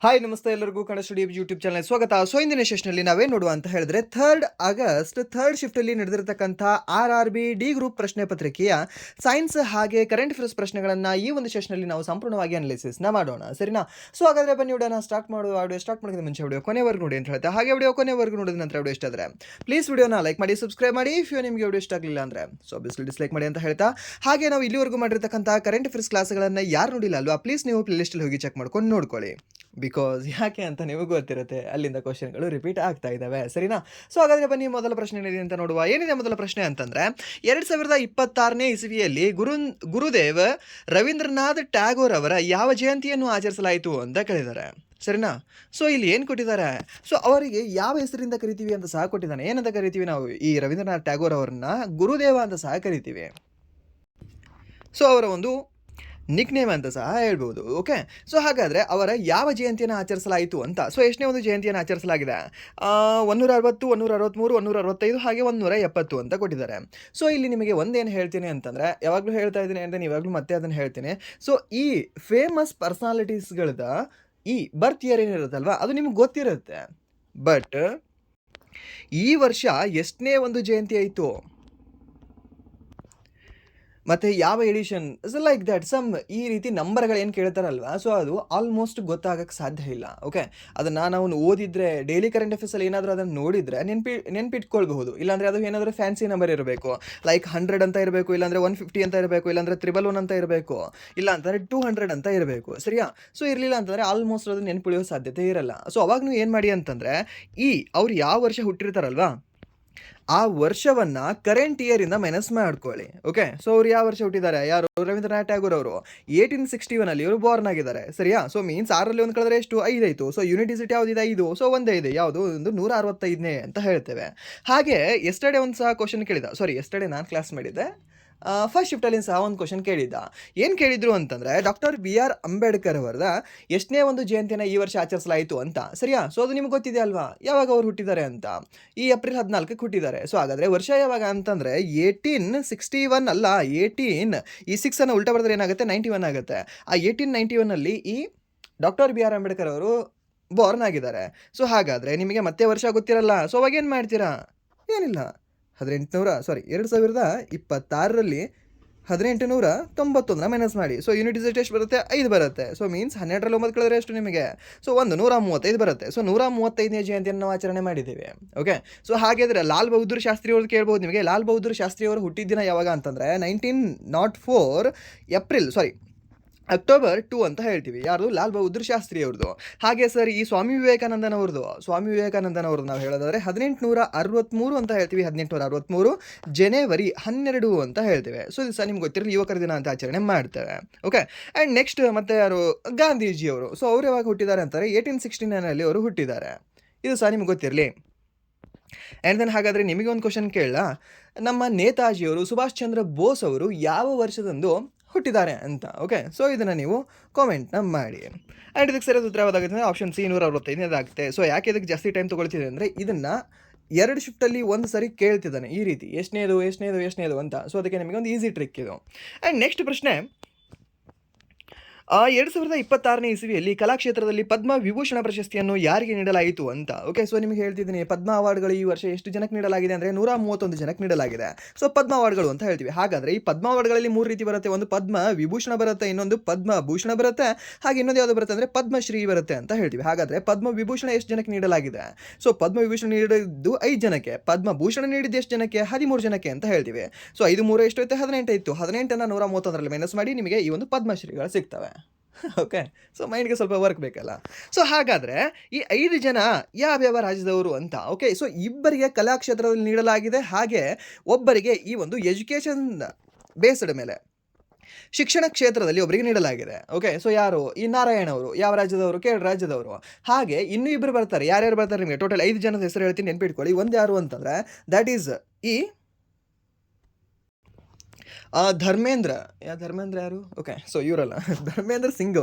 Hi ನಮಸ್ತೆ ಎಲ್ಲರಿಗೂ Kannada studio YouTube channel ಸ್ವಾಗತ. ಸೊ ಇಂದಿನ ಸೆಷನ್ನಲ್ಲಿ ನಾವೇನು ನೋಡುವ ಅಂತ ಹೇಳಿದ್ರೆ 3 ಆಗಸ್ಟ್ ಥರ್ಡ್ ಶಿಫ್ಟಲ್ಲಿ ನಡೆದಿರತಕ್ಕಂಥ RRB ಡಿ ಗ್ರೂಪ್ ಪ್ರಶ್ನೆ ಪತ್ರಿಕೆಯ ಸೈನ್ಸ್ ಹಾಗೆ ಕರೆಂಟ್ ಅಫೇರ್ಸ್ ಪ್ರಶ್ನೆಗಳನ್ನು ಈ ಒಂದು ಸೆಷನ್ನಲ್ಲಿ ನಾವು ಸಂಪೂರ್ಣವಾಗಿ ಅನಾಲಿಸಿಸ್ನ ಮಾಡೋಣ, ಸರಿನಾ? ಸೊ ಹಾಗಾದರೆ ಬನ್ನಿ ವಿಡಿಯೋನ ಸ್ಟಾರ್ಟ್ ಮಾಡುವ. ವಿಡಿಯೋ ಸ್ಟಾರ್ಟ್ ಮಾಡೋದು ಮುಂಚೆ ವಿಡಿಯೋ ಕೊನೆವರೆಗೂ ನೋಡಿ ಅಂತ ಹೇಳ್ತಾ, ಹಾಗೆ ವಿಡಿಯೋ ಕೊನೆವರೆಗೂ ನೋಡಿದ ನಂತರ ವಿಡಿಯೋ ಇಷ್ಟ ಆದರೆ ಪ್ಲೀಸ್ ವಿಡಿಯೋನ ಲೈಕ್ ಮಾಡಿ, ಸಬ್ಸ್ಕ್ರೈಬ್ ಮಾಡಿ. ಇಫ್ ನಿಮಗೆ ವಿಡಿಯೋ ಇಷ್ಟ ಆಗಲಿಲ್ಲ ಅಂದರೆ ಸೊ ಆಬ್ವಿಯಸ್ಲಿ ಡಿಸ್ಲೈಕ್ ಮಾಡಿ ಅಂತ ಹೇಳ್ತಾ, ಹಾಗೆ ನಾವು ಇಲ್ಲಿವರೆಗೂ ಮಾಡಿರ್ತಕ್ಕಂಥ ಕರೆಂಟ್ ಅಫೇರ್ಸ್ ಕ್ಲಾಸ್ಗಳನ್ನು ಯಾರು ನೋಡಿಲ್ಲ ಅಲ್ವಾ, ಪ್ಲೀಸ್ ನೀವು ಪ್ಲೇಲಿಸ್ಟಲ್ಲಿ ಹೋಗಿ ಚೆಕ್ ಮಾಡ್ಕೊಂಡು ನೋಡ್ಕೊಳ್ಳಿ. ಬಿಕಾಸ್ ಯಾಕೆ ಅಂತ ನಿಮಗೆ ಗೊತ್ತಿರುತ್ತೆ, ಅಲ್ಲಿಂದ ಕ್ವಶನ್ಗಳು ರಿಪೀಟ್ ಆಗ್ತಾ ಇದ್ದಾವೆ, ಸರಿನಾ? ಸೊ ಹಾಗಾದರೆ ಬನ್ನಿ ಮೊದಲ ಪ್ರಶ್ನೆ ಏನಿದೆ ಅಂತ ನೋಡುವ. ಏನಿದೆ ಮೊದಲ ಪ್ರಶ್ನೆ ಅಂತಂದರೆ, 2026ನೇ ಇಸವಿಯಲ್ಲಿ ಗುರುದೇವ್ ರವೀಂದ್ರನಾಥ್ ಟ್ಯಾಗೋರ್ ಅವರ ಯಾವ ಜಯಂತಿಯನ್ನು ಆಚರಿಸಲಾಯಿತು ಅಂತ ಕೇಳಿದ್ದಾರೆ, ಸರಿನಾ? ಸೊ ಇಲ್ಲಿ ಏನು ಕೊಟ್ಟಿದ್ದಾರೆ, ಸೊ ಅವರಿಗೆ ಯಾವ ಹೆಸರಿಂದ ಕರಿತೀವಿ ಅಂತ ಸಹ ಕೊಟ್ಟಿದ್ದಾನೆ. ಏನಂತ ಕರಿತೀವಿ ನಾವು ಈ ರವೀಂದ್ರನಾಥ್ ಟ್ಯಾಗೋರ್ ಅವರನ್ನ? ಗುರುದೇವ ಅಂತ ಸಹ ಕರಿತೀವಿ. ಸೊ ಅವರ ಒಂದು ನಿಕ್ ನೇಮ್ ಅಂತ ಸಹ ಹೇಳ್ಬೋದು. ಓಕೆ, ಸೊ ಹಾಗಾದರೆ ಅವರ ಯಾವ ಜಯಂತಿಯನ್ನು ಆಚರಿಸಲಾಯಿತು ಅಂತ. ಸೊ ಎಷ್ಟನೇ ಒಂದು ಜಯಂತಿಯನ್ನು ಆಚರಿಸಲಾಗಿದೆ? 160, 163, 165 ಹಾಗೆ 170 ಅಂತ ಕೊಟ್ಟಿದ್ದಾರೆ. ಸೊ ಇಲ್ಲಿ ನಿಮಗೆ ಒಂದೇನು ಹೇಳ್ತೀನಿ ಅಂತಂದರೆ, ಯಾವಾಗಲೂ ಹೇಳ್ತಾ ಇದ್ದೀನಿ ಅಂದರೆ ಇವಾಗಲೂ ಮತ್ತೆ ಅದನ್ನು ಹೇಳ್ತೀನಿ. ಸೊ ಈ ಫೇಮಸ್ ಪರ್ಸನಾಲಿಟೀಸ್ಗಳದ ಈ ಬರ್ತ್ ಇಯರ್ ಏನಿರುತ್ತಲ್ವ, ಅದು ನಿಮ್ಗೆ ಗೊತ್ತಿರುತ್ತೆ. ಬಟ್ ಈ ವರ್ಷ ಎಷ್ಟನೇ ಒಂದು ಜಯಂತಿ ಆಯಿತು ಮತ್ತು ಯಾವ addition, so like that some ಈ ರೀತಿ ನಂಬರ್ಗಳು ಏನು ಕೇಳ್ತಾರಲ್ವ, ಸೊ ಅದು ಆಲ್ಮೋಸ್ಟ್ ಗೊತ್ತಾಗಕ್ಕೆ ಸಾಧ್ಯ ಇಲ್ಲ. ಓಕೆ, ಅದನ್ನು ನಾವು ಓದಿದರೆ, ಡೈಲಿ ಕರೆಂಟ್ ಅಫೇರ್ಸಲ್ಲಿ ಏನಾದರೂ ಅದನ್ನು ನೋಡಿದರೆ ನೆನ್ಪಿಟ್ಕೊಳ್ಬಹುದು. ಇಲ್ಲಾಂದರೆ ಅದು ಏನಾದರೂ ಫ್ಯಾನ್ಸಿ ನಂಬರ್ ಇರಬೇಕು, ಲೈಕ್ 100 ಅಂತ ಇರಬೇಕು, ಇಲ್ಲಾಂದರೆ 150 ಅಂತ ಇರಬೇಕು, ಇಲ್ಲಾಂದರೆ 111 ಅಂತ ಇರಬೇಕು, ಇಲ್ಲ ಅಂತಂದರೆ 200 ಅಂತ ಇರಬೇಕು, ಸರಿಯಾ? ಸೊ ಇರಲಿಲ್ಲ ಅಂತಂದರೆ ಆಲ್ಮೋಸ್ಟ್ ಅದು ನೆನ್ಪುಳಿಯೋ ಸಾಧ್ಯತೆ ಇರಲ್ಲ. ಸೊ ಅವಾಗ ನೀವು ಏನು ಮಾಡಿ ಅಂತಂದರೆ, ಅವ್ರು ಯಾವ ವರ್ಷ ಹುಟ್ಟಿರ್ತಾರಲ್ವಾ, ಆ ವರ್ಷವನ್ನು ಕರೆಂಟ್ ಇಯರಿಂದ ಮೈನಸ್ ಮಾಡ್ಕೊಳ್ಳಿ. ಓಕೆ, ಸೊ ಅವ್ರು ಯಾವ ವರ್ಷ ಹುಟ್ಟಿದ್ದಾರೆ? ಯಾರು? ರವೀಂದ್ರನಾಥ್ ಟ್ಯಾಗೋರ್ ಅವರು 1861 ಇವರು ಬಾರ್ನ್ ಆಗಿದ್ದಾರೆ, ಸರಿಯಾ? ಸೊ ಮೀನ್ಸ್ 6ರಲ್ಲಿ ಒಂದು ಕಳೆದ್ರೆ ಎಷ್ಟು? 5 ಆಯಿತು. ಸೊ ಯೂನಿಟಿಸಿಟಿ ಯಾವುದಿದೆ? 5. ಸೊ ಒಂದೇ ಇದೆ, ಯಾವುದು? ಒಂದು 165ನೇ ಅಂತ ಹೇಳ್ತೇವೆ. ಹಾಗೆ ಎಸ್ಟರ್ಡೇ ಒಂದು ಸಹ ಕ್ವಶನ್ ಕೇಳಿದ, ಸಾರಿ ಎಸ್ಟರ್ಡೇ ನಾನು ಕ್ಲಾಸ್ ಮಾಡಿದ್ದೆ, ಫಸ್ಟ್ ಶಿಫ್ಟಲ್ಲಿ ಸಹ ಒಂದು ಕ್ವಶನ್ ಕೇಳಿದ್ದ. ಏನು ಕೇಳಿದ್ರು ಅಂತಂದರೆ, ಡಾಕ್ಟರ್ BR ಅಂಬೇಡ್ಕರ್ ಅವರದ ಎಷ್ಟನೇ ಒಂದು ಜಯಂತಿಯನ್ನು ಈ ವರ್ಷ ಆಚರಿಸಲಾಯಿತು ಅಂತ, ಸರಿಯಾ? ಸೊ ಅದು ನಿಮ್ಗೆ ಗೊತ್ತಿದೆ ಅಲ್ವಾ, ಯಾವಾಗ ಅವ್ರು ಹುಟ್ಟಿದ್ದಾರೆ ಅಂತ? ಈ ಏಪ್ರಿಲ್ 14ಕ್ಕೆ ಹುಟ್ಟಿದ್ದಾರೆ. ಸೊ ಹಾಗಾದರೆ ವರ್ಷ ಯಾವಾಗ ಅಂತಂದರೆ 1861 ಅಲ್ಲ, 18 ಈ 6 ಉಲ್ಟಾ ಬರೆದ್ರೆ ಏನಾಗುತ್ತೆ? 91 ಆಗುತ್ತೆ. ಆ 1891 ಈ ಡಾಕ್ಟರ್ BR ಅಂಬೇಡ್ಕರ್ ಅವರು ಬಾರ್ನ್ ಆಗಿದ್ದಾರೆ. ಸೊ ಹಾಗಾದರೆ ನಿಮಗೆ ಮತ್ತೆ ವರ್ಷ ಗೊತ್ತಿರಲ್ಲ. ಸೊ ಅವಾಗ ಏನು ಮಾಡ್ತೀರಾ? ಏನಿಲ್ಲ, 2026ರಲ್ಲಿ 1891 ಮೈನಸ್ ಮಾಡಿ. ಸೊ ಯೂನಿಟಿಸಿಟಿ ಎಷ್ಟು ಬರುತ್ತೆ? 5 ಬರುತ್ತೆ. ಸೊ ಮೀನ್ಸ್ 12ರಲ್ಲಿ 9 ಕಳೆದ್ರೆ ಎಷ್ಟು ನಿಮಗೆ? ಸೊ 135 ಬರುತ್ತೆ. ಸೊ 135ನೇ ಜಯಂತಿಯನ್ನು ನಾವು ಆಚರಣೆ ಮಾಡಿದ್ದೇವೆ. ಓಕೆ, ಸೊ ಹಾಗಾದರೆ ಲಾಲ್ ಬಹದ್ದೂರ್ ಶಾಸ್ತ್ರಿ ಅವ್ರದ್ದು ಕೇಳ್ಬೋದು ನಿಮಗೆ. ಲಾಲ್ ಬಹದ್ದೂರ್ ಶಾಸ್ತ್ರಿ ಅವರು ಹುಟ್ಟಿದ ದಿನ ಯಾವಾಗ ಅಂತಂದರೆ 1904 ಅಕ್ಟೋಬರ್ 2 ಅಂತ ಹೇಳ್ತೀವಿ. ಯಾರು? ಲಾಲ್ ಬಹದ್ದೂರ್ ಶಾಸ್ತ್ರಿ ಅವ್ರದ್ದು. ಹಾಗೆ ಸರ್ ಈ ಸ್ವಾಮಿ ವಿವೇಕಾನಂದನ್ ಅವ್ರದ್ದು ನಾವು ಹೇಳೋದಾದರೆ 1863 ಅಂತ ಹೇಳ್ತೀವಿ. 1863 ಜನವರಿ 12 ಅಂತ ಹೇಳ್ತೇವೆ. ಸೊ ಇದು ಸಹ ನಿಮ್ಗೆ ಗೊತ್ತಿರಲಿ, ಯುವಕರ ದಿನ ಅಂತ ಆಚರಣೆ ಮಾಡ್ತೇವೆ. ಓಕೆ, ಆ್ಯಂಡ್ ನೆಕ್ಸ್ಟ್ ಮತ್ತೆ ಯಾರು? ಗಾಂಧೀಜಿಯವರು. ಸೊ ಅವ್ರು ಯಾವಾಗ ಹುಟ್ಟಿದ್ದಾರೆ ಅಂತಾರೆ? 1869 ಅವರು ಹುಟ್ಟಿದ್ದಾರೆ. ಇದು ಸಹ ನಿಮ್ಗೆ ಗೊತ್ತಿರಲಿ. ಆ್ಯಂಡ್ ದೆನ್ ಹಾಗಾದರೆ ನಿಮಗೆ ಒಂದು ಕ್ವಶನ್ ಕೇಳಲ್ಲ, ನಮ್ಮ ನೇತಾಜಿಯವರು ಸುಭಾಷ್ ಚಂದ್ರ ಬೋಸ್ ಅವರು ಯಾವ ವರ್ಷದಂದು ಹುಟ್ಟಿದ್ದಾರೆ ಅಂತ. ಓಕೆ, ಸೊ ಇದನ್ನು ನೀವು ಕಾಮೆಂಟ್ನ ಮಾಡಿ. ಆ್ಯಂಡ್ ಇದಕ್ಕೆ ಸರಿಯಾದ ಉತ್ತರ ಯಾವುದಾಗುತ್ತೆ ಅಂದರೆ ಆಪ್ಷನ್ ಸಿ 165 ಆಗುತ್ತೆ. ಸೊ ಯಾಕೆ ಇದಕ್ಕೆ ಜಾಸ್ತಿ ಟೈಮ್ ತೊಗೊಳ್ತಿದೆ ಅಂದರೆ, ಇದನ್ನು 2 ಶಿಫ್ಟಲ್ಲಿ ಒಂದು ಸರಿ ಕೇಳ್ತಿದ್ದಾನೆ ಈ ರೀತಿ, ಎಷ್ಟನೇದು ಅಂತ. ಸೊ ಅದಕ್ಕೆ ನಿಮಗೆ ಒಂದು ಈಸಿ ಟ್ರಿಕ್ ಇದು. ಆ್ಯಂಡ್ ನೆಕ್ಸ್ಟ್ ಪ್ರಶ್ನೆ, 2026ನೇ ಇಸವಿಯಲ್ಲಿ ಕಲಾಕ್ಷೇತ್ರದಲ್ಲಿ ಪದ್ಮ ವಿಭೂಷಣ ಪ್ರಶಸ್ತಿಯನ್ನು ಯಾರಿಗೆ ನೀಡಲಾಯಿತು ಅಂತ. ಓಕೆ, ಸೊ ನಿಮಗೆ ಹೇಳ್ತಿದ್ದೀನಿ, ಪದ್ಮ ಅವಾರ್ಡ್ಗಳು ಈ ವರ್ಷ ಎಷ್ಟು ಜನಕ್ಕೆ ನೀಡಲಾಗಿದೆ ಅಂದರೆ 131 ಜನಕ್ಕೆ ನೀಡಲಾಗಿದೆ. ಸೊ ಪದ್ಮ ಅವಾರ್ಡ್ಗಳು ಅಂತ ಹೇಳ್ತೀವಿ. ಹಾಗಾದರೆ ಈ ಪದ್ಮ ಅವಾರ್ಡ್ಗಳಲ್ಲಿ 3 ರೀತಿ ಬರುತ್ತೆ. ಒಂದು ಪದ್ಮ ವಿಭೂಷಣ ಬರುತ್ತೆ, ಇನ್ನೊಂದು ಪದ್ಮಭೂಷಣ ಬರುತ್ತೆ, ಹಾಗೆ ಇನ್ನೊಂದು ಯಾವುದು ಬರುತ್ತೆ ಅಂದರೆ ಪದ್ಮಶ್ರೀ ಬರುತ್ತೆ ಅಂತ ಹೇಳ್ತೀವಿ. ಹಾಗಾದರೆ ಪದ್ಮ ವಿಭೂಷಣ ಎಷ್ಟು ಜನಕ್ಕೆ ನೀಡಲಾಗಿದೆ? ಸೊ ಪದ್ಮ ವಿಭೂಷಣ ನೀಡಿದ್ದು 5 ಜನಕ್ಕೆ, ಪದ್ಮಭೂಷಣ ನೀಡಿದ್ದು ಎಷ್ಟು ಜನಕ್ಕೆ? 13 ಜನಕ್ಕೆ ಅಂತ ಹೇಳ್ತೀವಿ. ಸೊ 5 3 ಎಷ್ಟು ಆಯಿತು? 18 ಇತ್ತು. 18ನ್ನು 131ರಲ್ಲಿ ಮೈನಸ್ ಮಾಡಿ ನಿಮಗೆ ಈ ಒಂದು ಪದ್ಮಶ್ರೀಗಳು ಸಿಗ್ತವೆ. ಓಕೆ, ಸೊ ಮೈಂಡ್ಗೆ ಸ್ವಲ್ಪ ವರ್ಕ್ ಬೇಕಲ್ಲ. ಸೊ ಹಾಗಾದರೆ ಈ 5 ಜನ ಯಾವ್ಯಾವ ರಾಜ್ಯದವರು ಅಂತ. ಓಕೆ, ಸೊ ಇಬ್ಬರಿಗೆ ಕಲಾಕ್ಷೇತ್ರದಲ್ಲಿ ನೀಡಲಾಗಿದೆ, ಹಾಗೆ ಒಬ್ಬರಿಗೆ ಈ ಒಂದು ಎಜುಕೇಷನ್ ಬೇಸ್ಡ್ ಮೇಲೆ ಶಿಕ್ಷಣ ಕ್ಷೇತ್ರದಲ್ಲಿ ಒಬ್ಬರಿಗೆ ನೀಡಲಾಗಿದೆ. ಓಕೆ, ಸೊ ಯಾರು? ಈ ನಾರಾಯಣ ಅವರು ಯಾವ ರಾಜ್ಯದವರು? ಕೇರಳ ರಾಜ್ಯದವರು. ಹಾಗೆ ಇನ್ನೂ ಇಬ್ಬರು ಬರ್ತಾರೆ. ಯಾರ್ಯಾರು ಬರ್ತಾರೆ ನಿಮಗೆ? ಟೋಟಲ್ 5 ಜನದ ಹೆಸರು ಹೇಳ್ತೀನಿ, ನೆನ್ಪಿಟ್ಕೊಳ್ಳಿ. ಒಂದು ಯಾರು ಅಂತಂದರೆ ದ್ಯಾಟ್ ಈಸ್ ಈ ಧರ್ಮೇಂದ್ರ ಯಾರು? ಓಕೆ. ಸೊ ಇವರಲ್ಲ. ಧರ್ಮೇಂದ್ರ ಸಿಂಗ್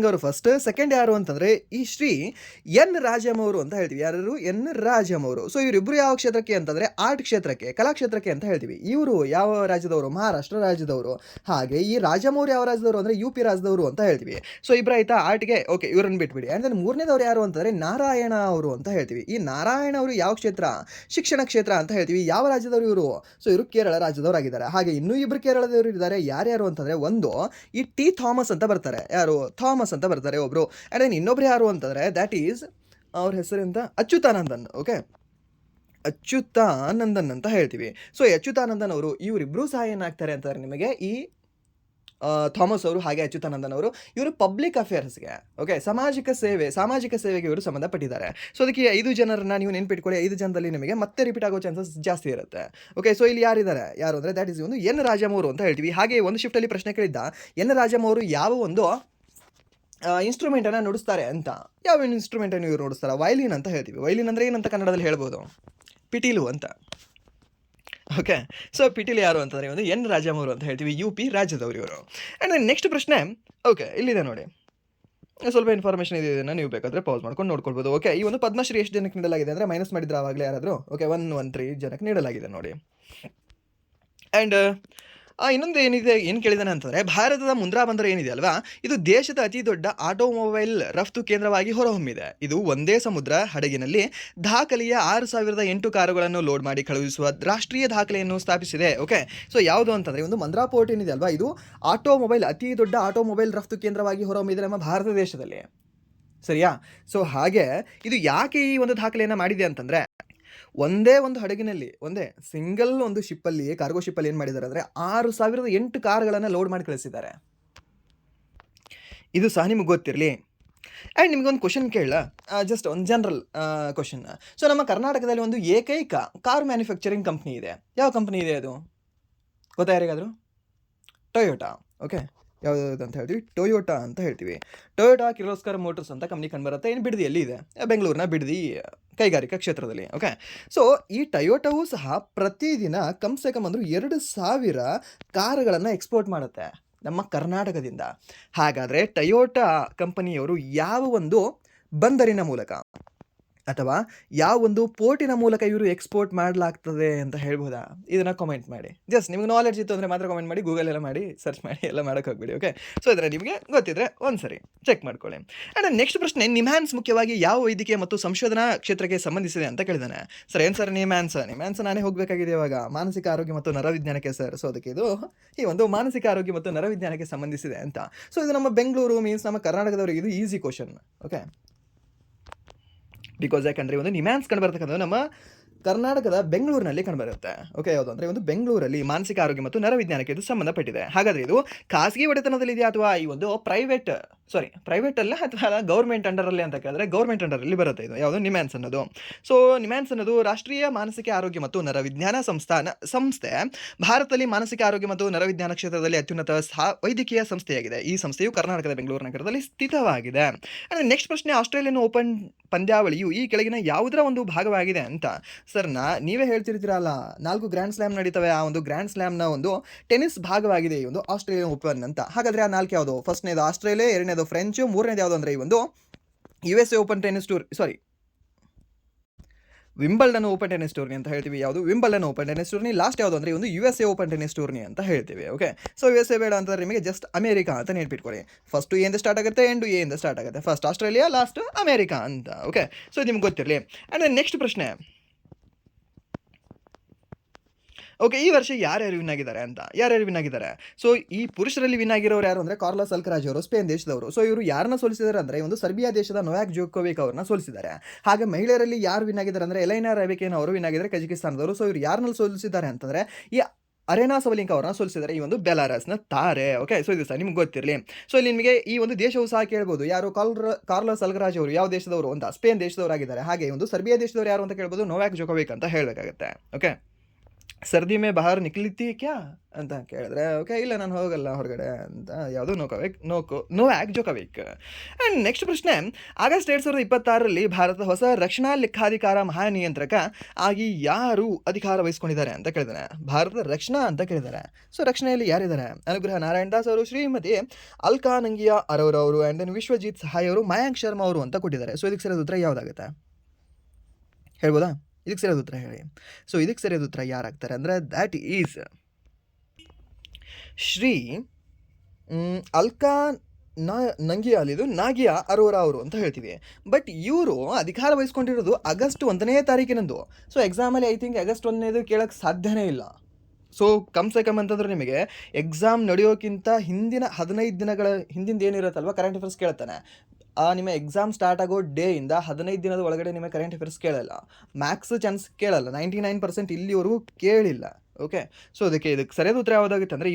ಅವರು ಫಸ್ಟ್. ಸೆಕೆಂಡ್ ಯಾರು ಅಂತಂದರೆ ಈ ಶ್ರೀ ಎನ್ ರಾಜಮ್ ಅವರು ಅಂತ ಹೇಳ್ತೀವಿ. ಯಾರು? ಎನ್ ರಾಜಮ್ ಅವರು. ಸೊ ಇವರಿಬ್ಬರು ಯಾವ ಕ್ಷೇತ್ರಕ್ಕೆ ಅಂತಂದರೆ ಆರ್ಟ್ ಕ್ಷೇತ್ರಕ್ಕೆ, ಕಲಾಕ್ಷೇತ್ರಕ್ಕೆ ಅಂತ ಹೇಳ್ತೀವಿ. ಇವರು ಯಾವ ರಾಜ್ಯದವರು? ಮಹಾರಾಷ್ಟ್ರ ರಾಜ್ಯದವರು. ಹಾಗೆ ಈ ರಾಜಮ್ ಅವರು ಯಾವ ರಾಜ್ಯದವರು ಅಂದರೆ UP ರಾಜ್ಯದವರು ಅಂತ ಹೇಳ್ತೀವಿ. ಸೊ ಇಬ್ಬರು ಆಯ್ತಾ ಆರ್ಟ್ಗೆ. ಓಕೆ, ಇವರನ್ನು ಬಿಟ್ಬಿಡಿ. ಆ್ಯಂಡ್ ದೆನ್ ಮೂರನೇದವ್ರು ಯಾರು ಅಂತಂದರೆ ನಾರಾಯಣ ಅವರು ಅಂತ ಹೇಳ್ತೀವಿ. ಈ ನಾರಾಯಣ ಅವರು ಯಾವ ಕ್ಷೇತ್ರ? ಶಿಕ್ಷಣ ಕ್ಷೇತ್ರ ಅಂತ ಹೇಳ್ತೀವಿ. ಯಾವ ರಾಜ್ಯದವರು ಇವರು? ಸೊ ಇವರು ಕೇರಳ ರಾಜ್ಯದವರಾಗಿದ್ದಾರೆ. ಹಾಗೆ ಇನ್ನೂ ಇಬ್ಬರು ಕೇರಳದವರು ಇದ್ದಾರೆ. ಯಾರ್ಯಾರು ಅಂತಂದರೆ ಒಂದು ಈ ಥಾಮಸ್ ಅಂತ ಬರ್ತಾರೆ. ಯಾರು? ಥಾಮಸ್ ಅಂತ ಬರ್ತಾರೆ ಒಬ್ಬರು. ಆ್ಯಂಡ್ ದೆನ್ ಇನ್ನೊಬ್ರು ಯಾರು ಅಂತಂದರೆ ದ್ಯಾಟ್ ಈಸ್ ಅವ್ರ ಹೆಸರಿಂದ ಅಚ್ಯುತಾನಂದನ್. ಓಕೆ, ಅಚ್ಯುತಾನಂದನ್ ಅಂತ ಹೇಳ್ತೀವಿ. ಸೊ ಅಚ್ಯುತಾನಂದನ್ ಅವರು ಇವರಿಬ್ಬರೂ ಸಹ ಏನಾಗ್ತಾರೆ ಅಂತಾರೆ ನಿಮಗೆ ಈ ಥಾಮಸ್ ಅವರು ಹಾಗೆ ಅಚ್ಯುತಾನಂದನ್ ಅವರು. ಇವರು ಪಬ್ಲಿಕ್ ಅಫೇರ್ಸ್ಗೆ, ಓಕೆ, ಸಾಮಾಜಿಕ ಸೇವೆಗೆ ಇವರು ಸಂಬಂಧಪಟ್ಟಿದ್ದಾರೆ. ಸೊ ಅದಕ್ಕೆ 5 ಜನರನ್ನ ನೀವು ನೆನ್ಪಿಟ್ಕೊಳ್ಳಿ. 5 ಜನದಲ್ಲಿ ನಿಮಗೆ ಮತ್ತೆ ರಿಪೀಟ್ ಆಗೋ ಚಾನ್ಸಸ್ ಜಾಸ್ತಿ ಇರುತ್ತೆ. ಓಕೆ, ಸೊ ಇಲ್ಲಿ ಯಾರು ಅಂದರೆ ದ್ಯಾಟ್ ಈಸ್ ಒಂದು ಎನ್ ರಾಜಮ್ ಅವರು ಅಂತ ಹೇಳ್ತೀವಿ. ಹಾಗೆ ಒಂದು ಶಿಫ್ಟಲ್ಲಿ ಪ್ರಶ್ನೆ ಕೇಳಿದ್ದ ಎನ್ ರಾಜಮ್ ಅವರು ಯಾವ ಒಂದು ಇನ್ಸ್ಟ್ರೂಮೆಂಟನ್ನು ನುಡಿಸ್ತಾರೆ ಅಂತ. ಯಾವ ಇನ್ಸ್ಟ್ರೂಮೆಂಟನ್ನು ಇವರು ನುಡಿಸ್ತಾರೆ? ವೈಲಿನ್ ಅಂತ ಹೇಳ್ತೀವಿ. ವೈಲಿನ್ ಅಂದರೆ ಏನಂತ ಕನ್ನಡದಲ್ಲಿ ಹೇಳ್ಬೋದು? ಪಿಟೀಲು ಅಂತ. ಓಕೆ, ಸೊ ಪಿಟೀಲ್ ಯಾರು ಅಂತಂದರೆ ಒಂದು ಎನ್ ರಾಜಮ್ ಅವರು ಅಂತ ಹೇಳ್ತೀವಿ. UP ರಾಜ್ಯದವರು ಇವರು. ಆ್ಯಂಡ್ ನೆಕ್ಸ್ಟ್ ಪ್ರಶ್ನೆ. ಓಕೆ, ಇಲ್ಲಿದೆ ನೋಡಿ, ಸ್ವಲ್ಪ ಇನ್ಫಾರ್ಮೇಷನ್ ಇದೆ. ಇದನ್ನು ನೀವು ಬೇಕಾದರೆ ಪಾಸ್ ಮಾಡ್ಕೊಂಡು ನೋಡ್ಕೊಳ್ಬೋದು. ಓಕೆ, ಈ ಒಂದು ಪದ್ಮಶ್ರೀ ಎಷ್ಟು ಜನಕ್ಕೆ ನೀಡಲಾಗಿದೆ ಅಂದರೆ ಮೈನಸ್ ಮಾಡಿದ್ರೆ ಆವಾಗಲೇ ಯಾರಾದರೂ. ಓಕೆ, 113 ಜನಕ್ಕೆ ನೀಡಲಾಗಿದೆ ನೋಡಿ. ಆ್ಯಂಡ್ ಇನ್ನೊಂದು ಏನು ಕೇಳಿದಾನೆ ಅಂತಂದರೆ ಭಾರತದ ಮುಂದ್ರಾ ಬಂದರು ಏನಿದೆ ಅಲ್ವಾ, ಇದು ದೇಶದ ಅತಿ ದೊಡ್ಡ ಆಟೋಮೊಬೈಲ್ ರಫ್ತು ಕೇಂದ್ರವಾಗಿ ಹೊರಹೊಮ್ಮಿದೆ. ಇದು ಒಂದೇ ಸಮುದ್ರ ಹಡಗಿನಲ್ಲಿ ದಾಖಲೆಯ 6008 ಕಾರುಗಳನ್ನು ಲೋಡ್ ಮಾಡಿ ಕಳುಹಿಸುವ ರಾಷ್ಟ್ರೀಯ ದಾಖಲೆಯನ್ನು ಸ್ಥಾಪಿಸಿದೆ. ಓಕೆ, ಸೊ ಯಾವುದು ಅಂತಂದರೆ ಒಂದು ಮಂದ್ರಾ ಪೋರ್ಟ್ ಏನಿದೆ ಅಲ್ವಾ, ಇದು ಅತಿ ದೊಡ್ಡ ಆಟೋಮೊಬೈಲ್ ರಫ್ತು ಕೇಂದ್ರವಾಗಿ ಹೊರಹೊಮ್ಮಿದೆ ನಮ್ಮ ಭಾರತ ದೇಶದಲ್ಲಿ. ಸರಿಯಾ? ಸೊ ಹಾಗೆ ಇದು ಯಾಕೆ ಈ ಒಂದು ದಾಖಲೆಯನ್ನು ಮಾಡಿದೆ ಅಂತಂದರೆ ಒಂದೇ ಒಂದು ಹಡಗಿನಲ್ಲಿ, ಒಂದೇ ಸಿಂಗಲ್ ಒಂದು ಶಿಪ್ಪಲ್ಲಿ, ಕಾರ್ಗೋ ಶಿಪ್ಪಲ್ಲಿ ಏನು ಮಾಡಿದ್ದಾರೆ ಅಂದರೆ 6008 ಕಾರುಗಳನ್ನು ಲೋಡ್ ಮಾಡಿ ಕಳಿಸಿದ್ದಾರೆ. ಇದು ಸಹ ನಿಮಗೆ ಗೊತ್ತಿರಲಿ. ಆ್ಯಂಡ್ ನಿಮಗೊಂದು ಕ್ವಶನ್ ಕೇಳಲ್ಲ, ಜಸ್ಟ್ ಒಂದು ಜನರಲ್ ಕ್ವಶನ್. ಸೊ ನಮ್ಮ ಕರ್ನಾಟಕದಲ್ಲಿ ಒಂದು ಏಕೈಕ ಕಾರ್ ಮ್ಯಾನುಫ್ಯಾಕ್ಚರಿಂಗ್ ಕಂಪ್ನಿ ಇದೆ. ಯಾವ ಕಂಪ್ನಿ ಇದೆ ಅದು? ಗೊತ್ತಾ ಯಾರಿಗಾದರೂ? ಟೊಯೋಟಾ. ಓಕೆ, ಯಾವುದು ಅಂತ ಹೇಳ್ತೀವಿ? ಟೊಯೋಟಾ ಅಂತ ಹೇಳ್ತೀವಿ. ಟೊಯೋಟಾ ಕಿರ್ಲೋಸ್ಕರ್ ಮೋಟರ್ಸ್ ಅಂತ ಕಂಪ್ನಿ ಕಂಡುಬರುತ್ತೆ. ಏನು ಬಿಡದಿಯಲ್ಲಿ ಇದೆ? ಬೆಂಗಳೂರಿನ ಬಿಡದಿ ಕೈಗಾರಿಕಾ ಕ್ಷೇತ್ರದಲ್ಲಿ. ಓಕೆ, ಸೊ ಈ ಟೊಯೋಟಾವು ಸಹ ಪ್ರತಿದಿನ ಕಮ್ಸೆ ಕಮ್ ಅಂದರೂ 2000 ಕಾರುಗಳನ್ನು ಎಕ್ಸ್ಪೋರ್ಟ್ ಮಾಡುತ್ತೆ ನಮ್ಮ ಕರ್ನಾಟಕದಿಂದ. ಹಾಗಾದರೆ ಟೊಯೋಟಾ ಕಂಪನಿಯವರು ಯಾವ ಒಂದು ಬಂದರಿನ ಮೂಲಕ ಅಥವಾ ಯಾವ ಒಂದು ಪೋರ್ಟಿನ ಮೂಲಕ ಇವರು ಎಕ್ಸ್ಪೋರ್ಟ್ ಮಾಡಲಾಗ್ತದೆ ಅಂತ ಹೇಳ್ಬೋದಾ? ಇದನ್ನು ಕಾಮೆಂಟ್ ಮಾಡಿ. ಜಸ್ಟ್ ನಿಮಗೆ ನಾಲೆಡ್ಜ್ ಇತ್ತು ಅಂದರೆ ಮಾತ್ರ ಕಾಮೆಂಟ್ ಮಾಡಿ. ಗೂಗಲ್ ಎಲ್ಲ ಮಾಡಿ ಸರ್ಚ್ ಮಾಡಿ ಎಲ್ಲ ಮಾಡೋಕ್ಕೆ ಹೋಗ್ಬೇಡಿ. ಓಕೆ, ಸೊ ಇದರ ನಿಮಗೆ ಗೊತ್ತಿದ್ದರೆ ಒಂದು ಸರಿ ಚೆಕ್ ಮಾಡ್ಕೊಳ್ಳಿ. ಆ್ಯಂಡ್ ನೆಕ್ಸ್ಟ್ ಪ್ರಶ್ನೆ, ನಿಮ್ಹಾನ್ಸ್ ಮುಖ್ಯವಾಗಿ ಯಾವ ವೈದ್ಯಕೀಯ ಮತ್ತು ಸಂಶೋಧನಾ ಕ್ಷೇತ್ರಕ್ಕೆ ಸಂಬಂಧಿಸಿದೆ ಅಂತ ಕೇಳಿದಾನೆ. ಸರ್ ಏನು ಸರ್ ನಿಮ್ಹಾನ್ಸ್ ನಾನೇ ಹೋಗಬೇಕಾಗಿದೆ ಇವಾಗ ಮಾನಸಿಕ ಆರೋಗ್ಯ ಮತ್ತು ನರವಿಜ್ಞಾನಕ್ಕೆ ಸರ್. ಸೊ ಅದಕ್ಕೆ ಇದು ಈ ಒಂದು ಮಾನಸಿಕ ಆರೋಗ್ಯ ಮತ್ತು ನರವಿಜ್ಞಾನಕ್ಕೆ ಸಂಬಂಧಿಸಿದೆ ಅಂತ. ಸೊ ಇದು ನಮ್ಮ ಬೆಂಗಳೂರು ಮೀನ್ಸ್ ನಮ್ಮ ಕರ್ನಾಟಕದವರಿಗೆ ಇದು ಈಸಿ ಕ್ವಶನ್. ಓಕೆ, ಬಿಕಾಸ್ ಯಾಕಂದರೆ ಒಂದು ನಿಮ್ಹಾನ್ಸ್ ಕಂಡುಬರ್ತಕ್ಕಂಥದ್ದು ನಮ್ಮ ಕರ್ನಾಟಕದ ಬೆಂಗಳೂರಿನಲ್ಲಿ ಕಂಡುಬರುತ್ತೆ. ಓಕೆ, ಯಾವುದು ಅಂದರೆ ಒಂದು ಬೆಂಗಳೂರಲ್ಲಿ ಮಾನಸಿಕ ಆರೋಗ್ಯ ಮತ್ತು ನರವಿಜ್ಞಾನಕ್ಕೆ ಇದು ಸಂಬಂಧಪಟ್ಟಿದೆ. ಹಾಗಾದರೆ ಇದು ಖಾಸಗಿ ಒಡೆತನದಲ್ಲಿದೆಯಾ ಅಥವಾ ಈ ಒಂದು ಪ್ರೈವೇಟ್ ಅಲ್ಲ ಅಥವಾ ಗೌರ್ಮೆಂಟ್ ಅಂಡರಲ್ಲಿ ಅಂತ ಕೇಳಿದ್ರೆ ಗೌರ್ಮೆಂಟ್ ಅಂಡರಲ್ಲಿ ಬರುತ್ತೆ ಇದು ಯಾವುದು ನಿಮ್ಹಾನ್ಸ್ ಅನ್ನೋದು. ಸೊ ನಿಮ್ಹಾನ್ಸ್ ಅನ್ನೋದು ರಾಷ್ಟ್ರೀಯ ಮಾನಸಿಕ ಆರೋಗ್ಯ ಮತ್ತು ನರವಿಜ್ಞಾನ ಸಂಸ್ಥೆ. ಭಾರತದಲ್ಲಿ ಮಾನಸಿಕ ಆರೋಗ್ಯ ಮತ್ತು ನರವಿಜ್ಞಾನ ಕ್ಷೇತ್ರದಲ್ಲಿ ಅತ್ಯುನ್ನತ ವೈದ್ಯಕೀಯ ಸಂಸ್ಥೆಯಾಗಿದೆ. ಈ ಸಂಸ್ಥೆಯು ಕರ್ನಾಟಕದ ಬೆಂಗಳೂರು ನಗರದಲ್ಲಿ ಸ್ಥಿತವಾಗಿದೆ. ನೆಕ್ಸ್ಟ್ ಪ್ರಶ್ನೆ, ಆಸ್ಟ್ರೇಲಿಯನ್ ಓಪನ್ ಪಂದ್ಯಾವಳಿಯು ಈ ಕೆಳಗಿನ ಯಾವುದರ ಒಂದು ಭಾಗವಾಗಿದೆ ಅಂತ. ಸರ್ ನೀವೇ ಹೇಳ್ತಿರ್ತೀರಲ್ಲ 4 ಗ್ರ್ಯಾಂಡ್ ಸ್ಲ್ಯಾಮ್ ನಡೀತವೆ, ಆ ಒಂದು ಗ್ರ್ಯಾಂಡ್ ಸ್ಲ್ಯಾಮ್ನ ಒಂದು ಟೆನ್ನಿಸ್ ಭಾಗವಾಗಿದೆ ಈ ಒಂದು ಆಸ್ಟ್ರೇಲಿಯನ್ ಓಪನ್ ಅಂತ. ಹಾಗಾದರೆ ಆ 4 ಯಾವುದು? ಫಸ್ಟ್ನೇದು ಆಸ್ಟ್ರೇಲಿಯಾ, ಎರಡನೇದು ಫ್ರೆಂಚ್, ಮೂರನೇದು ಯಾವುದು ಅಂದರೆ ಈ ಒಂದು USA open tennis tour, Wimbledon open tennis tourney ಅಂತ ಹೇಳ್ತೀವಿ. ಯಾವುದು? Wimbledon open tennis tourney. Last ಯಾವುದು ಅಂದರೆ ಒಂದು USA ಓಪನ್ ಟೆನ್ನಿಸ್ ಟೂರ್ನಿ ಅಂತ ಹೇಳ್ತೀವಿ. ಓಕೆ, ಸೊ USA ಬೇಡ ಅಂತಂದರೆ ನಿಮಗೆ ಜಸ್ಟ್ ಅಮೇರಿಕಾ ಅಂತ ನೆನ್ಪಿಟ್ಕೊಳ್ಳಿ. ಫಸ್ಟು ಎಯಿಂದ ಸ್ಟಾರ್ಟ್ ಆಗುತ್ತೆ, ಎಂಡು ಎಯಿಂದ ಸ್ಟಾರ್ಟ್ ಆಗುತ್ತೆ. ಫಸ್ಟ್ ಆಸ್ಟ್ರೇಲಿಯಾ, ಲಾಸ್ಟ್ ಅಮೇರಿಕಾ ಅಂತ. ಓಕೆ, ಸೊ ನಿಮ್ಗೆ ಗೊತ್ತಿರಲಿ. ಆ್ಯಂಡ್ ನೆಕ್ಸ್ಟ್ ಪ್ರಶ್ನೆ, ಓಕೆ, ಈ ವರ್ಷ ಯಾರ್ಯಾರು ವಿನ್ ಆಗಿದ್ದಾರೆ? ಸೊ ಈ ಪುರುಷರಲ್ಲಿ ವಿನ್ ಆಗಿರೋರು ಯಾರು ಅಂದರೆ ಕಾರ್ಲೋಸ್ ಅಲ್ಕರಾಜ್ ಅವರು, ಸ್ಪೇನ್ ದೇಶದವರು. ಸೊ ಇವರು ಯಾರನ್ನ ಸೋಲಿಸಿದ್ದಾರೆ ಅಂದರೆ ಒಂದು ಸರ್ಬಿಯಾ ದೇಶದ ನೊವಾಕ್ ಜೋಕೋವಿಕ್ ಅವ್ರನ್ನ ಸೋಲಿಸಿದ್ದಾರೆ. ಹಾಗೆ ಮಹಿಳೆಯರಲ್ಲಿ ಯಾರು ವಿನ್ ಆಗಿದ್ದಾರೆ ಅಂದರೆ ಎಲೈನಾ ರೈಬೆಕಿನ್ ಅವರು ವಿನ್ ಆಗಿದ್ದಾರೆ, ಕಜಕಿಸ್ತಾನದವರು. ಸೊ ಇವರು ಯಾರನ್ನ ಸೋಲಿಸಿದ್ದಾರೆ ಅಂತಂದರೆ ಈ ಅರೆನಾ ಸವಲಿಂಕ ಅವ್ರನ್ನ ಸೋಲಿಸಿದ್ದಾರೆ, ಈ ಒಂದು ಬೆಲಾರಸ್ನ ತಾರೆ. ಓಕೆ, ಸೊ ಇದು ಸಹ ನಿಮ್ಗೆ ಗೊತ್ತಿರಲಿ. ಸೊ ಇಲ್ಲಿ ನಿಮಗೆ ಈ ಒಂದು ದೇಶವು ಸಹ ಕೇಳ್ಬೋದು, ಯಾರು ಕಾರ್ಲೋಸ್ ಅಲ್ಕರಾಜ್ ಅವರು ಯಾವ ದೇಶದವರು ಅಂತ? ಸ್ಪೇನ್ ದೇಶದವರಾಗಿದ್ದಾರೆ. ಹಾಗೆ ಒಂದು ಸರ್ಬಿಯಾ ದೇಶದವರು ಯಾರು ಅಂತ ಕೇಳ್ಬೋದು, ನೊವಾಕ್ ಜೋಕೋವಿಕ್ ಅಂತ ಹೇಳಬೇಕಾಗುತ್ತೆ. ಓಕೆ, ಸರ್ದಿ ಮೇ ಬಾಹರ್ ನಿಕ್ಲಿತ್ತಿ ಕ್ಯಾ ಅಂತ ಕೇಳಿದ್ರೆ ಓಕೆ ಇಲ್ಲ ನಾನು ಹೋಗಲ್ಲ ಹೊರಗಡೆ ಅಂತ ಯಾವುದು ನೋವ್ಯಾಕ್ ಜೋಕೋವಿಕ್. ಆ್ಯಂಡ್ ನೆಕ್ಸ್ಟ್ ಪ್ರಶ್ನೆ, ಆಗಸ್ಟ್ 2026ರಲ್ಲಿ ಭಾರತದ ಹೊಸ ರಕ್ಷಣಾ ಲೆಕ್ಕಾಧಿಕಾರ ಮಹಾನಿಯಂತ್ರಕ ಆಗಿ ಯಾರು ಅಧಿಕಾರ ವಹಿಸ್ಕೊಂಡಿದ್ದಾರೆ ಅಂತ ಕೇಳಿದಾರೆ. ಭಾರತದ ರಕ್ಷಣಾ ಅಂತ ಕೇಳಿದ್ದಾರೆ. ಸೊ ರಕ್ಷಣೆಯಲ್ಲಿ ಯಾರಿದ್ದಾರೆ? ಅನುಗ್ರಹ ನಾರಾಯಣ್ ದಾಸ್ ಅವರು, ಶ್ರೀಮತಿ ಅಲ್ಕಾ ನಂಗಿಯಾ ಅರೋರಾ ಅವರು, ಆ್ಯಂಡ್ ದೆನ್ ವಿಶ್ವಜಿತ್ ಸಹಾಯ್ ಅವರು, ಮಯಾಂಕ್ ಶರ್ಮಾ ಅವರು ಅಂತ ಕೊಟ್ಟಿದ್ದಾರೆ. ಸೊ ಇದಕ್ಕೆ ಸರಿಯಾದ ಉತ್ತರ ಯಾವುದಾಗುತ್ತೆ ಹೇಳ್ಬೋದಾ? ಇದಕ್ಕೆ ಸರಿಯಾದ ಉತ್ತರ ಹೇಳಿ. ಸೊ ಇದಕ್ಕೆ ಸರಿಯಾದ ಉತ್ತರ ಯಾರಾಗ್ತಾರೆ ಅಂದರೆ ದ್ಯಾಟ್ ಈಸ್ ಶ್ರೀ ಅಲ್ಕಾ ನಾಗಿಯಾ ಅರೋರಾ ಅವರು ಅಂತ ಹೇಳ್ತೀವಿ. ಬಟ್ ಇವರು ಅಧಿಕಾರ ವಹಿಸ್ಕೊಂಡಿರೋದು ಆಗಸ್ಟ್ 1ನೇ ತಾರೀಕಿನಂದು. ಸೊ ಎಕ್ಸಾಮಲ್ಲಿ ಐ ಥಿಂಕ್ ಆಗಸ್ಟ್ 1ನೇದು ಕೇಳೋಕ್ಕೆ ಸಾಧ್ಯನೇ ಇಲ್ಲ. ಸೊ ಕಮ್ ಸೆ ಕಮ್ ಅಂತಂದ್ರೆ ನಿಮಗೆ ಎಕ್ಸಾಮ್ ನಡೆಯೋಕ್ಕಿಂತ ಹಿಂದಿನ 15 ದಿನಗಳ ಹಿಂದಿಂದ ಏನಿರುತ್ತಲ್ವ ಕರೆಂಟ್ ಅಫೇರ್ಸ್ ಕೇಳ್ತಾನೆ. ನಿಮ್ಮ ಎಕ್ಸಾಮ್ ಸ್ಟಾರ್ಟ್ ಆಗೋ ಡೇಯಿಂದ 15 ದಿನದ ಒಳಗಡೆ ನಿಮಗೆ ಕರೆಂಟ್ ಅಫೇರ್ಸ್ ಕೇಳಲ್ಲ. ಮ್ಯಾಕ್ಸ್ ಚಾನ್ಸ್ ಕೇಳಲ್ಲ. 99% ಇಲ್ಲಿವರೆಗೂ ಕೇಳಿಲ್ಲ. ಓಕೆ, ಸೊ ಇದಕ್ಕೆ ಸರಿಯಾದ ಉತ್ತರ ಯಾವುದಾಗುತ್ತೆ ಅಂದರೆ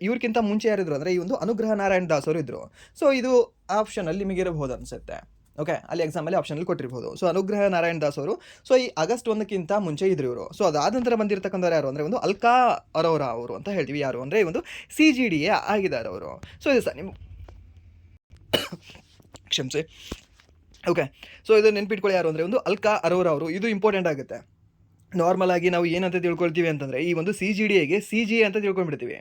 ಇವ್ರಿಗಿಂತ ಮುಂಚೆ ಯಾರಿದ್ರು ಅಂದರೆ ಈ ಒಂದು ಅನುಗ್ರಹ ನಾರಾಯಣ್ ದಾಸ್ ಅವರು ಇದ್ದರು. ಸೊ ಇದು ಆಪ್ಷನಲ್ಲಿ ನಿಮಗೆ ಇರಬಹುದು ಅನಿಸುತ್ತೆ. ಓಕೆ, ಅಲ್ಲಿ ಎಕ್ಸಾಮಲ್ಲಿ ಆಪ್ಷನಲ್ಲಿ ಕೊಟ್ಟಿರ್ಬೋದು. ಸೊ ಅನುಗ್ರಹ ನಾರಾಯಣ್ ದಾಸ್ ಅವರು ಸೊ ಈ ಆಗಸ್ಟ್ 1ಕ್ಕಿಂತ ಮುಂಚೆ ಇದ್ರು ಇವರು. ಸೊ ಅದಾದ ನಂತರ ಬಂದಿರತಕ್ಕಂಥವ್ರು ಯಾರು ಅಂದರೆ ಒಂದು ಅಲ್ಕಾ ಅರೋರಾ ಅವರು ಅಂತ ಹೇಳ್ತೀವಿ. ಯಾರು ಅಂದರೆ ಈ ಒಂದು CGDA ಆಗಿದ್ದಾರೆ ಅವರು. ಸೊ ಇದು ಸರ್ ನಿಮ್ಮ ಕ್ಷಮಿಸಿ. ಓಕೆ, ಸೊ ಇದು ನೆನ್ಪಿಟ್ಕೊಳ್ಳಿ ಯಾರು ಅಂದರೆ ಒಂದು ಅಲ್ಕಾ ಅರೋರಾ ಅವರು. ಇದು ಇಂಪಾರ್ಟೆಂಟ್ ಆಗುತ್ತೆ. ನಾರ್ಮಲ್ ಆಗಿ ನಾವು ಏನಂತ ತಿಳ್ಕೊಳ್ತೀವಿ ಅಂತಂದರೆ ಈ ಒಂದು CGDAಗೆ CGA ಅಂತ ತಿಳ್ಕೊಂಡ್ಬಿಡ್ತೀವಿ,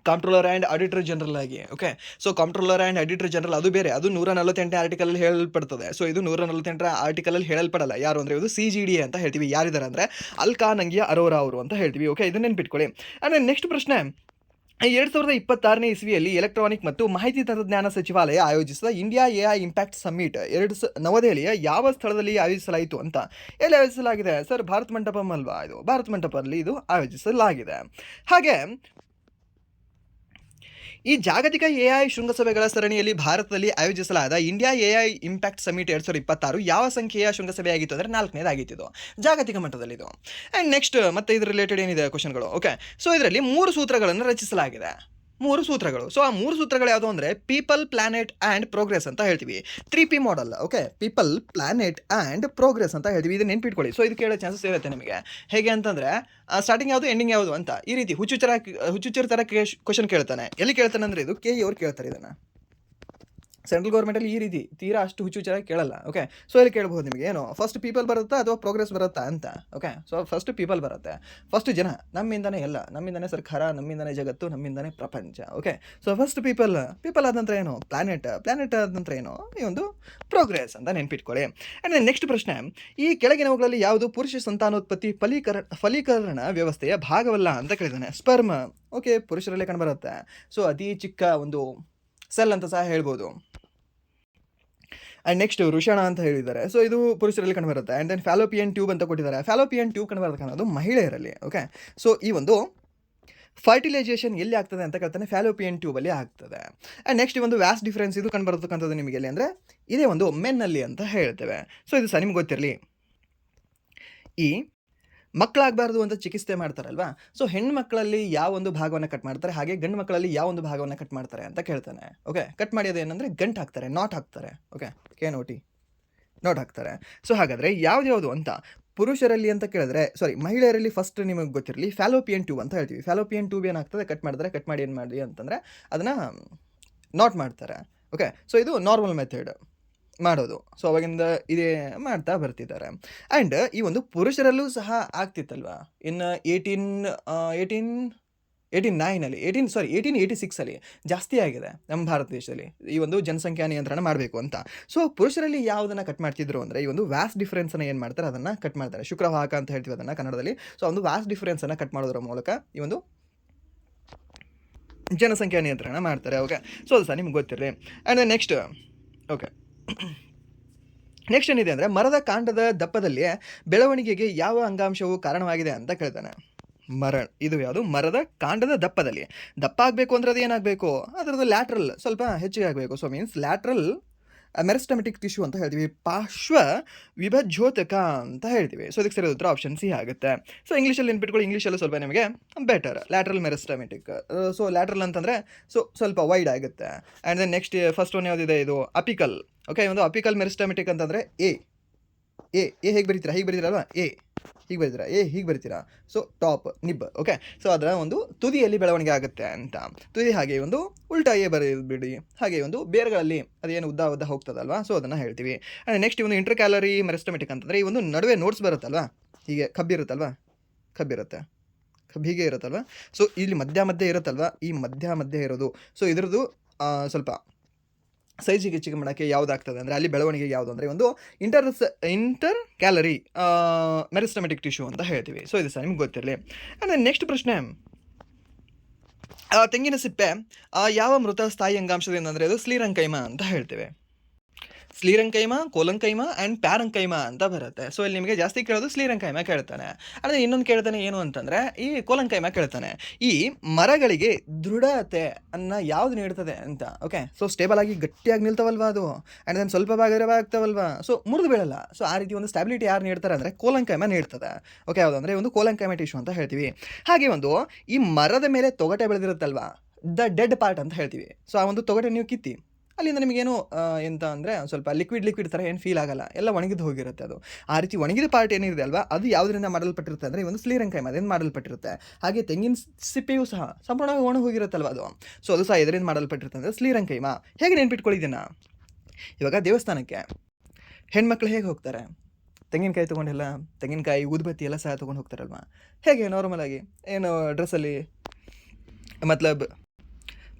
ಕಾಂಟ್ರೋಲರ್ ಆ್ಯಂಡ್ ಆಡಿಟರ್ ಜನರಲ್ ಆಗಿ. Okay, so controller and auditor general ಅದು ಬೇರೆ, ಅದು 148 ಆರ್ಟಿಕಲಲ್ಲಿ ಹೇಳಲ್ಪಡ್ತದೆ. ಸೊ ಇದು 148 ಆರ್ಟಿಕಲಲ್ಲಿ ಹೇಳಲ್ಪಡಲ್ಲ. ಯಾರು ಅಂದರೆ ಇದು CGDA ಅಂತ ಹೇಳ್ತೀವಿ. ಯಾರಿದ್ದಾರೆ ಅಂದರೆ ಅಲ್ಕಾ ನಂಗಿಯಾ ಅರೋರಾ ಅವರು ಅಂತ ಹೇಳ್ತೀವಿ. ಓಕೆ, ಇದನ್ನ ನೆನ್ಪಿಟ್ಕೊಳ್ಳಿ. ಆ್ಯಂಡ್ ನೆಕ್ಸ್ಟ್ ಪ್ರಶ್ನೆ, 2026ನೇ ಇಸ್ವಿಯಲ್ಲಿ ಎಲೆಕ್ಟ್ರಾನಿಕ್ ಮತ್ತು ಮಾಹಿತಿ ತಂತ್ರಜ್ಞಾನ ಸಚಿವಾಲಯ ಆಯೋಜಿಸಿದ ಇಂಡಿಯಾ AI ಇಂಪ್ಯಾಕ್ಟ್ ಸಮ್ಮಿಟ್ ನವದೆಹಲಿಯ ಯಾವ ಸ್ಥಳದಲ್ಲಿ ಆಯೋಜಿಸಲಾಯಿತು ಅಂತ. ಎಲ್ಲಿ ಆಯೋಜಿಸಲಾಗಿದೆ ಸರ್? ಭಾರತ್ ಮಂಟಪಂ ಅಲ್ವಾ? ಇದು ಭಾರತ್ ಮಂಟಪದಲ್ಲಿ ಇದು ಆಯೋಜಿಸಲಾಗಿದೆ. ಹಾಗೆ ಈ ಜಾಗತಿಕ AI ಶೃಂಗಸಭೆಗಳ ಸರಣಿಯಲ್ಲಿ ಭಾರತದಲ್ಲಿ ಆಯೋಜಿಸಲಾದ ಇಂಡಿಯಾ AI ಇಂಪ್ಯಾಕ್ಟ್ ಸಮಿಟ್ 2026 ಯಾವ ಸಂಖ್ಯೆಯ ಶೃಂಗಸಭೆಯಾಗಿತ್ತು ಅಂದರೆ 4ನೇದಾಗಿತ್ತು ಜಾಗತಿಕ ಮಟ್ಟದಲ್ಲಿದು. ಆ್ಯಂಡ್ ನೆಕ್ಸ್ಟ್ ಮತ್ತೆ ಇದ್ರ ರಿಲೇಟೆಡ್ ಏನಿದೆ ಕ್ವಶನ್ಗಳು. ಓಕೆ, ಸೊ ಇದರಲ್ಲಿ 3 ಸೂತ್ರಗಳನ್ನು ರಚಿಸಲಾಗಿದೆ. 3 ಸೂತ್ರಗಳು. ಸೊ ಆ 3 ಸೂತ್ರಗಳು ಯಾವುದು ಅಂದರೆ ಪೀಪಲ್, ಪ್ಲಾನೆಟ್ ಆ್ಯಂಡ್ ಪ್ರೋಗ್ರೆಸ್ ಅಂತ ಹೇಳ್ತೀವಿ. 3P model. Okay, people, planet and progress ಅಂತ ಹೇಳ್ತೀವಿ. ಇದು ನೆನ್ಪಿಟ್ಕೊಳ್ಳಿ. ಸೊ ಇದು ಕೇಳೋ ಚಾನ್ಸಸ್ ಇರುತ್ತೆ ನಿಮಗೆ. ಹೇಗೆ ಅಂತಂದರೆ ಸ್ಟಾರ್ಟಿಂಗ್ ಯಾವುದು ಎಂಡಿಂಗ್ ಯಾವುದು ಅಂತ ಈ ರೀತಿ ಹುಚ್ಚುಚ್ಚರ ಥರ ಕ್ವಶನ್ ಕೇಳ್ತಾನೆ. ಎಲ್ಲಿ ಕೇಳ್ತಾನೆ ಅಂದರೆ ಇದು KE ಅವ್ರು ಕೇಳ್ತಾರೆ ಇದನ್ನು. ಸೆಂಟ್ರಲ್ ಗೌರ್ಮೆಂಟಲ್ಲಿ ಈ ರೀತಿ ತೀರಾ ಅಷ್ಟು ಹುಚ್ಚುಚ್ಚಾಗಿ ಕೇಳಲ್ಲ. ಓಕೆ, ಸೊ ಇಲ್ಲಿ ಕೇಳ್ಬೋದು ನಿಮಗೆ ಏನು ಫಸ್ಟ್ ಪೀಪಲ್ ಬರುತ್ತಾ ಅಥವಾ ಪ್ರೋಗ್ರೆಸ್ ಬರುತ್ತಾ ಅಂತ. ಓಕೆ, ಸೊ ಫಸ್ಟ್ ಪೀಪಲ್ ಬರುತ್ತೆ. ಫಸ್ಟ್ ಜನ, ನಮ್ಮಿಂದನೇ ಎಲ್ಲ, ನಮ್ಮಿಂದನೇ ಸರ್ಕಾರ, ನಮ್ಮಿಂದನೇ ಜಗತ್ತು, ನಮ್ಮಿಂದನೇ ಪ್ರಪಂಚ. ಓಕೆ, ಸೊ ಫಸ್ಟ್ ಪೀಪಲ್ ಆದ ನಂತರ ಏನು ಪ್ಲಾನೆಟ್ ಆದ ನಂತರ ಏನು ಈ ಒಂದು ಪ್ರೋಗ್ರೆಸ್ ಅಂತ ನೆನ್ಪಿಟ್ಕೊಳ್ಳಿ. ಆ್ಯಂಡ್ ನೆಕ್ಸ್ಟ್ ಪ್ರಶ್ನೆ, ಈ ಕೆಳಗಿನವುಗಳಲ್ಲಿ ಯಾವುದು ಪುರುಷ ಸಂತಾನೋತ್ಪತ್ತಿ ಫಲೀಕರಣ ವ್ಯವಸ್ಥೆಯ ಭಾಗವಲ್ಲ ಅಂತ ಕೇಳಿದ್ದಾನೆ. ಸ್ಪರ್ಮ್. ಓಕೆ, ಪುರುಷರಲ್ಲೇ ಕಂಡುಬರುತ್ತೆ. ಸೊ ಅತಿ ಚಿಕ್ಕ ಒಂದು ಸೆಲ್ ಅಂತ ಸಹ ಹೇಳ್ಬೋದು. ಆ್ಯಂಡ್ ನೆಕ್ಸ್ಟ್ ವೃಷಣ ಅಂತ ಹೇಳಿದ್ದಾರೆ. ಸೊ ಇದು ಪುರುಷರಲ್ಲಿ ಕಂಡುಬರುತ್ತೆ. ಆ್ಯಂಡ್ ದೆನ್ ಫ್ಯಾಲೋಪಿಯನ್ ಟ್ಯೂಬ್ ಅಂತ ಕೊಟ್ಟಿದ್ದಾರೆ. ಫ್ಯಾಲೋಪಿಯನ್ ಟ್ಯೂಬ್ ಕಂಡುಬರತಕ್ಕಂಥದ್ದು ಮಹಿಳೆಯರಲ್ಲಿ. ಓಕೆ, ಸೊ ಈ ಒಂದು ಫರ್ಟಿಲೈಸೇಷನ್ ಎಲ್ಲಿ ಆಗ್ತದೆ ಅಂತ ಕೇಳ್ತಾನೆ, ಫ್ಯಾಲೋಪಿಯನ್ ಟ್ಯೂಬಲ್ಲಿ ಆಗ್ತದೆ. ಆ್ಯಂಡ್ ನೆಕ್ಸ್ಟ್ ಒಂದು ವ್ಯಾಸ್ಟ್ ಡಿಫ್ರೆನ್ಸ್ ಇದು ಕಂಡುಬರತಕ್ಕಂಥದ್ದು ನಿಮಗೆ ಎಲ್ಲಿ ಅಂದರೆ ಇದೇ ಒಂದು ಮೆನ್ನಲ್ಲಿ ಅಂತ ಹೇಳ್ತೇವೆ. ಸೊ ಇದು ಸಹ ನಿಮ್ಗೆ ಗೊತ್ತಿರಲಿ. ಈ ಮಕ್ಕಳಾಗಬಾರ್ದು ಅಂತ ಚಿಕಿತ್ಸೆ ಮಾಡ್ತಾರಲ್ವಾ, ಸೊ ಹೆಣ್ಮಕ್ಳಲ್ಲಿ ಯಾವ ಒಂದು ಭಾಗವನ್ನು ಕಟ್ ಮಾಡ್ತಾರೆ, ಹಾಗೆ ಗಂಡು ಮಕ್ಕಳಲ್ಲಿ ಯಾವ ಒಂದು ಭಾಗವನ್ನು ಕಟ್ ಮಾಡ್ತಾರೆ ಅಂತ ಕೇಳ್ತಾನೆ. ಓಕೆ, ಕಟ್ ಮಾಡಿಯೋದು ಏನಂದರೆ ಗಂಟು ಹಾಕ್ತಾರೆ, ನಾಟ್ ಹಾಕ್ತಾರೆ. ಓಕೆ, KNOT ನಾಟ್ ಹಾಕ್ತಾರೆ. ಸೊ ಹಾಗಾದರೆ ಯಾವ್ದು ಅಂತ ಪುರುಷರಲ್ಲಿ ಅಂತ ಕೇಳಿದ್ರೆ ಮಹಿಳೆಯರಲ್ಲಿ ಫಸ್ಟ್ ನಿಮಗೆ ಗೊತ್ತಿರಲಿ ಫ್ಯಾಲೋಪಿಯನ್ ಟ್ಯೂಬ್ ಅಂತ ಹೇಳ್ತೀವಿ. ಫ್ಯಾಲೋಪಿಯನ್ ಟ್ಯೂಬ್ ಏನಾಗ್ತದೆ, ಕಟ್ ಮಾಡಿ ಏನು ಮಾಡಿ ಅಂತಂದರೆ ಅದನ್ನು ನಾಟ್ ಮಾಡ್ತಾರೆ. ಓಕೆ, ಸೊ ಇದು ನಾರ್ಮಲ್ ಮೆಥಡ್ ಮಾಡೋದು. ಸೊ ಅವಾಗಿಂದ ಇದೇ ಮಾಡ್ತಾ ಬರ್ತಿದ್ದಾರೆ. ಆ್ಯಂಡ್ ಈ ಒಂದು ಪುರುಷರಲ್ಲೂ ಸಹ ಆಗ್ತಿತ್ತಲ್ವ ಇನ್ನು 1886ಅಲ್ಲಿ ಜಾಸ್ತಿ ಆಗಿದೆ ನಮ್ಮ ಭಾರತ ದೇಶದಲ್ಲಿ ಈ ಒಂದು ಜನಸಂಖ್ಯಾ ನಿಯಂತ್ರಣ ಮಾಡಬೇಕು ಅಂತ. ಸೊ ಪುರುಷರಲ್ಲಿ ಯಾವುದನ್ನು ಕಟ್ ಮಾಡ್ತಿದ್ರು ಅಂದರೆ ಈ ಒಂದು ವ್ಯಾಸ್ಟ್ ಡಿಫರೆನ್ಸನ್ನು ಏನು ಮಾಡ್ತಾರೆ, ಅದನ್ನು ಕಟ್ ಮಾಡ್ತಾರೆ. ಶುಕ್ರವಾಹಕ ಅಂತ ಹೇಳ್ತೀವಿ ಅದನ್ನು ಕನ್ನಡದಲ್ಲಿ. ಸೊ ಒಂದು ವ್ಯಾಸ್ಟ್ ಡಿಫರೆನ್ಸನ್ನು ಕಟ್ ಮಾಡೋದ್ರ ಮೂಲಕ ಈ ಒಂದು ಜನಸಂಖ್ಯಾ ನಿಯಂತ್ರಣ ಮಾಡ್ತಾರೆ. ಓಕೆ, ಸೊ ಅದು ಸಹ ನಿಮ್ಗೆ ಗೊತ್ತಿರಲಿ. ಆ್ಯಂಡ್ ನೆಕ್ಸ್ಟ್ ಏನಿದೆ ಅಂದರೆ ಮರದ ಕಾಂಡದ ದಪ್ಪದಲ್ಲಿ ಬೆಳವಣಿಗೆಗೆ ಯಾವ ಅಂಗಾಂಶವು ಕಾರಣವಾಗಿದೆ ಅಂತ ಕೇಳ್ತಾನೆ. ಇದು ಯಾವುದು? ಮರದ ಕಾಂಡದ ದಪ್ಪದಲ್ಲಿ ದಪ್ಪ ಆಗಬೇಕು ಅಂದರೆ ಅದು ಏನಾಗಬೇಕು, ಅದರದ್ದು ಲ್ಯಾಟ್ರಲ್ ಸ್ವಲ್ಪ ಹೆಚ್ಚಿಗೆ ಆಗಬೇಕು. So means lateral meristematic tissue ಅಂತ ಹೇಳ್ತೀವಿ, ಪಾರ್ಶ್ವ ವಿಭಜ್ಯೋತಕ ಅಂತ ಹೇಳ್ತೀವಿ. ಸೊ ಇದಕ್ಕೆ ಸರಿಯಾದ ಉತ್ತರ ಆಪ್ಷನ್ ಸಿ ಆಗುತ್ತೆ. ಸೊ ಇಂಗ್ಲೀಷಲ್ಲಿ ನೆನ್ಪಿಟ್ಕೊಳ್ಳಿ, ಇಂಗ್ಲೀಷಲ್ಲೂ ಸ್ವಲ್ಪ ನಿಮಗೆ better lateral meristematic. So lateral ಅಂತಂದರೆ ಸೊ ಸ್ವಲ್ಪ ವೈಡ್ ಆಗುತ್ತೆ. And then next first one ಯಾವುದಿದೆ, ಇದು ಅಪಿಕಲ್. ಓಕೆ, ಒಂದು ಅಪಿಕಲ್ ಮೆರಿಸ್ಟಮೆಟಿಕ್ ಅಂತಂದರೆ ಎ. ಎ ಹೇಗೆ ಬರೀತೀರಾ? ಹೀಗೆ ಬರೀತೀರಲ್ವಾ? ಹೀಗೆ ಬರೀತೀರಾ? ಹೀಗೆ ಬರೀತೀರಾ? So top nib. Okay, so ಅದರ ಒಂದು ತುದಿಯಲ್ಲಿ ಬೆಳವಣಿಗೆ ಆಗುತ್ತೆ ಅಂತ. ತುದಿ ಹಾಗೆ ಒಂದು ಉಲ್ಟಾ ಎ ಬರೀಬಿಡಿ. ಹಾಗೆ ಒಂದು ಬೇರುಗಳಲ್ಲಿ ಅದೇನು ಉದ್ದ ಹೋಗ್ತದಲ್ವಾ? ಸೊ ಅದನ್ನು ಹೇಳ್ತೀವಿ. ನೆಕ್ಸ್ಟ್ ಈ ಒಂದು ಇಂಟರ್ ಕ್ಯಾಲರಿ ಮೆರಿಸ್ಟಮೆಟಿಕ್ ಅಂತಂದರೆ ಈ ಒಂದು ನಡುವೆ ನೋಟ್ಸ್ ಬರುತ್ತಲ್ವಾ? ಹೀಗೆ ಕಬ್ಬಿರುತ್ತಲ್ವಾ? ಕಬ್ಬಿರುತ್ತೆ. ಹೀಗೆ ಇರುತ್ತಲ್ವಾ? ಸೊ ಇಲ್ಲಿ ಮಧ್ಯ ಇರುತ್ತಲ್ವಾ? ಈ ಮಧ್ಯ ಇರೋದು. ಸೊ ಇದ್ರದ್ದು ಸ್ವಲ್ಪ ಸೈಜಿಗೆ ಹೆಚ್ಚಿಗೆ ಮಾಡೋಕ್ಕೆ ಯಾವುದಾಗ್ತದೆ ಅಂದರೆ ಅಲ್ಲಿ ಬೆಳವಣಿಗೆ ಯಾವುದು ಅಂದರೆ ಒಂದು ಇಂಟರ್ ಕ್ಯಾಲರಿ ಮೆರಿಸ್ಟಮೆಟಿಕ್ ಟಿಶ್ಯೂ ಅಂತ ಹೇಳ್ತೀವಿ. ಸೊ ಇದು ಸಹ ನಿಮ್ಗೆ ಗೊತ್ತಿರಲಿ. ಆ್ಯಂಡ್ ನೆಕ್ಸ್ಟ್ ಪ್ರಶ್ನೆ, ತೆಂಗಿನ ಸಿಪ್ಪೆ ಯಾವ ಮೃತ ಸ್ಥಾಯಿ ಅಂಗಾಂಶದಿಂದ ಅಂದರೆ ಅದು ಸ್ಲೀರಂಕೈಮ ಅಂತ ಹೇಳ್ತೇವೆ. ಸ್ಲೀರಂಕೈಮ, ಕೋಲಂಕೈಮ ಆ್ಯಂಡ್ ಪ್ಯಾರಂಕೈಮ ಅಂತ ಬರುತ್ತೆ. ಸೊ ಇಲ್ಲಿ ನಿಮಗೆ ಜಾಸ್ತಿ ಕೇಳೋದು ಸ್ಲೀರಂಕೈಮ ಕೇಳ್ತಾನೆ. ಅಂದರೆ ಇನ್ನೊಂದು ಕೇಳ್ತಾನೆ ಏನು ಅಂತಂದರೆ ಈ ಕೋಲಂಕೈಮ ಕೇಳ್ತಾನೆ. ಈ ಮರಗಳಿಗೆ ದೃಢತೆ ಅನ್ನ ಯಾವ್ದು ನೀಡ್ತದೆ ಅಂತ. ಓಕೆ, ಸೊ ಸ್ಟೇಬಲ್ ಆಗಿ ಗಟ್ಟಿಯಾಗಿ ನಿಲ್ತವಲ್ವಾ ಅದು, ಆ್ಯಂಡ್ ದೆನ್ ಸ್ವಲ್ಪ ಭಾಗ ಆಗ್ತಾವಲ್ವಾ, ಸೊ ಮುರಿದು ಬೀಳಲ್ಲ. ಸೊ ಆ ರೀತಿ ಒಂದು ಸ್ಟೆಬಿಲಿಟಿ ಯಾರು ನೀಡ್ತಾರೆ ಅಂದರೆ ಕೋಲಂಕೈಮ ನೀಡ್ತದೆ. ಓಕೆ, ಯಾವುದು ಅಂದರೆ ಒಂದು ಕೋಲಂಕೈಮ ಟಿಶ್ಯೂ ಅಂತ ಹೇಳ್ತೀವಿ. ಹಾಗೆ ಒಂದು ಈ ಮರದ ಮೇಲೆ ತೊಗಟೆ ಬೆಳೆದಿರುತ್ತಲ್ವಾ, ದ ಡೆಡ್ ಪಾರ್ಟ್ ಅಂತ ಹೇಳ್ತೀವಿ. ಸೊ ಆ ಒಂದು ತೊಗಟೆ ನೀವು ಕಿತ್ತಿ ಅಲ್ಲಿಂದ ನಿಮಗೇನು ಎಂತ ಅಂದರೆ ಸ್ವಲ್ಪ ಲಿಕ್ವಿಡ್ ಥರ ಏನು ಫೀಲ್ ಆಗಲ್ಲ, ಎಲ್ಲ ಒಣಗಿದ್ದು ಹೋಗಿರುತ್ತೆ ಅದು. ಆ ರೀತಿ ಒಣಗಿದ ಪಾರ್ಟ್ ಏನಿದೆ ಅಲ್ವಾ, ಅದು ಯಾವುದರಿಂದ ಮಾಡಲ್ಪಟ್ಟಿರುತ್ತೆ ಅಂದರೆ ಈ ಒಂದು ಸ್ಲೀರಂಕೈಮ ಅದರಿಂದ ಮಾಡಲ್ಪಟ್ಟಿರುತ್ತೆ. ಹಾಗೆ ತೆಂಗಿನ ಸಿಪ್ಪೆಯೂ ಸಹ ಸಂಪೂರ್ಣವಾಗಿ ಒಣ ಹೋಗಿರುತ್ತಲ್ವ ಅದು, ಸೊ ಅದು ಸಹ ಇದರಿಂದ ಮಾಡಲ್ಪಟ್ಟಿರುತ್ತೆ ಅಂದರೆ ಸ್ಲೀರಂಕೈಮ. ಹೇಗೆ ನೆನ್ಪಿಟ್ಕೊಳ್ಳಿದ್ದೀನ? ಇವಾಗ ದೇವಸ್ಥಾನಕ್ಕೆ ಹೆಣ್ಮಕ್ಳು ಹೇಗೆ ಹೋಗ್ತಾರೆ? ತೆಂಗಿನಕಾಯಿ ತೊಗೊಂಡೆಲ್ಲ, ತೆಂಗಿನಕಾಯಿ ಊದುಬತ್ತಿ ಎಲ್ಲ ಸಹ ತೊಗೊಂಡು ಹೋಗ್ತಾರಲ್ವ. ಹೇಗೆ ನಾರ್ಮಲಾಗಿ ಏನು ಡ್ರೆಸ್ಸಲ್ಲಿ ಮತ್ಲಬ್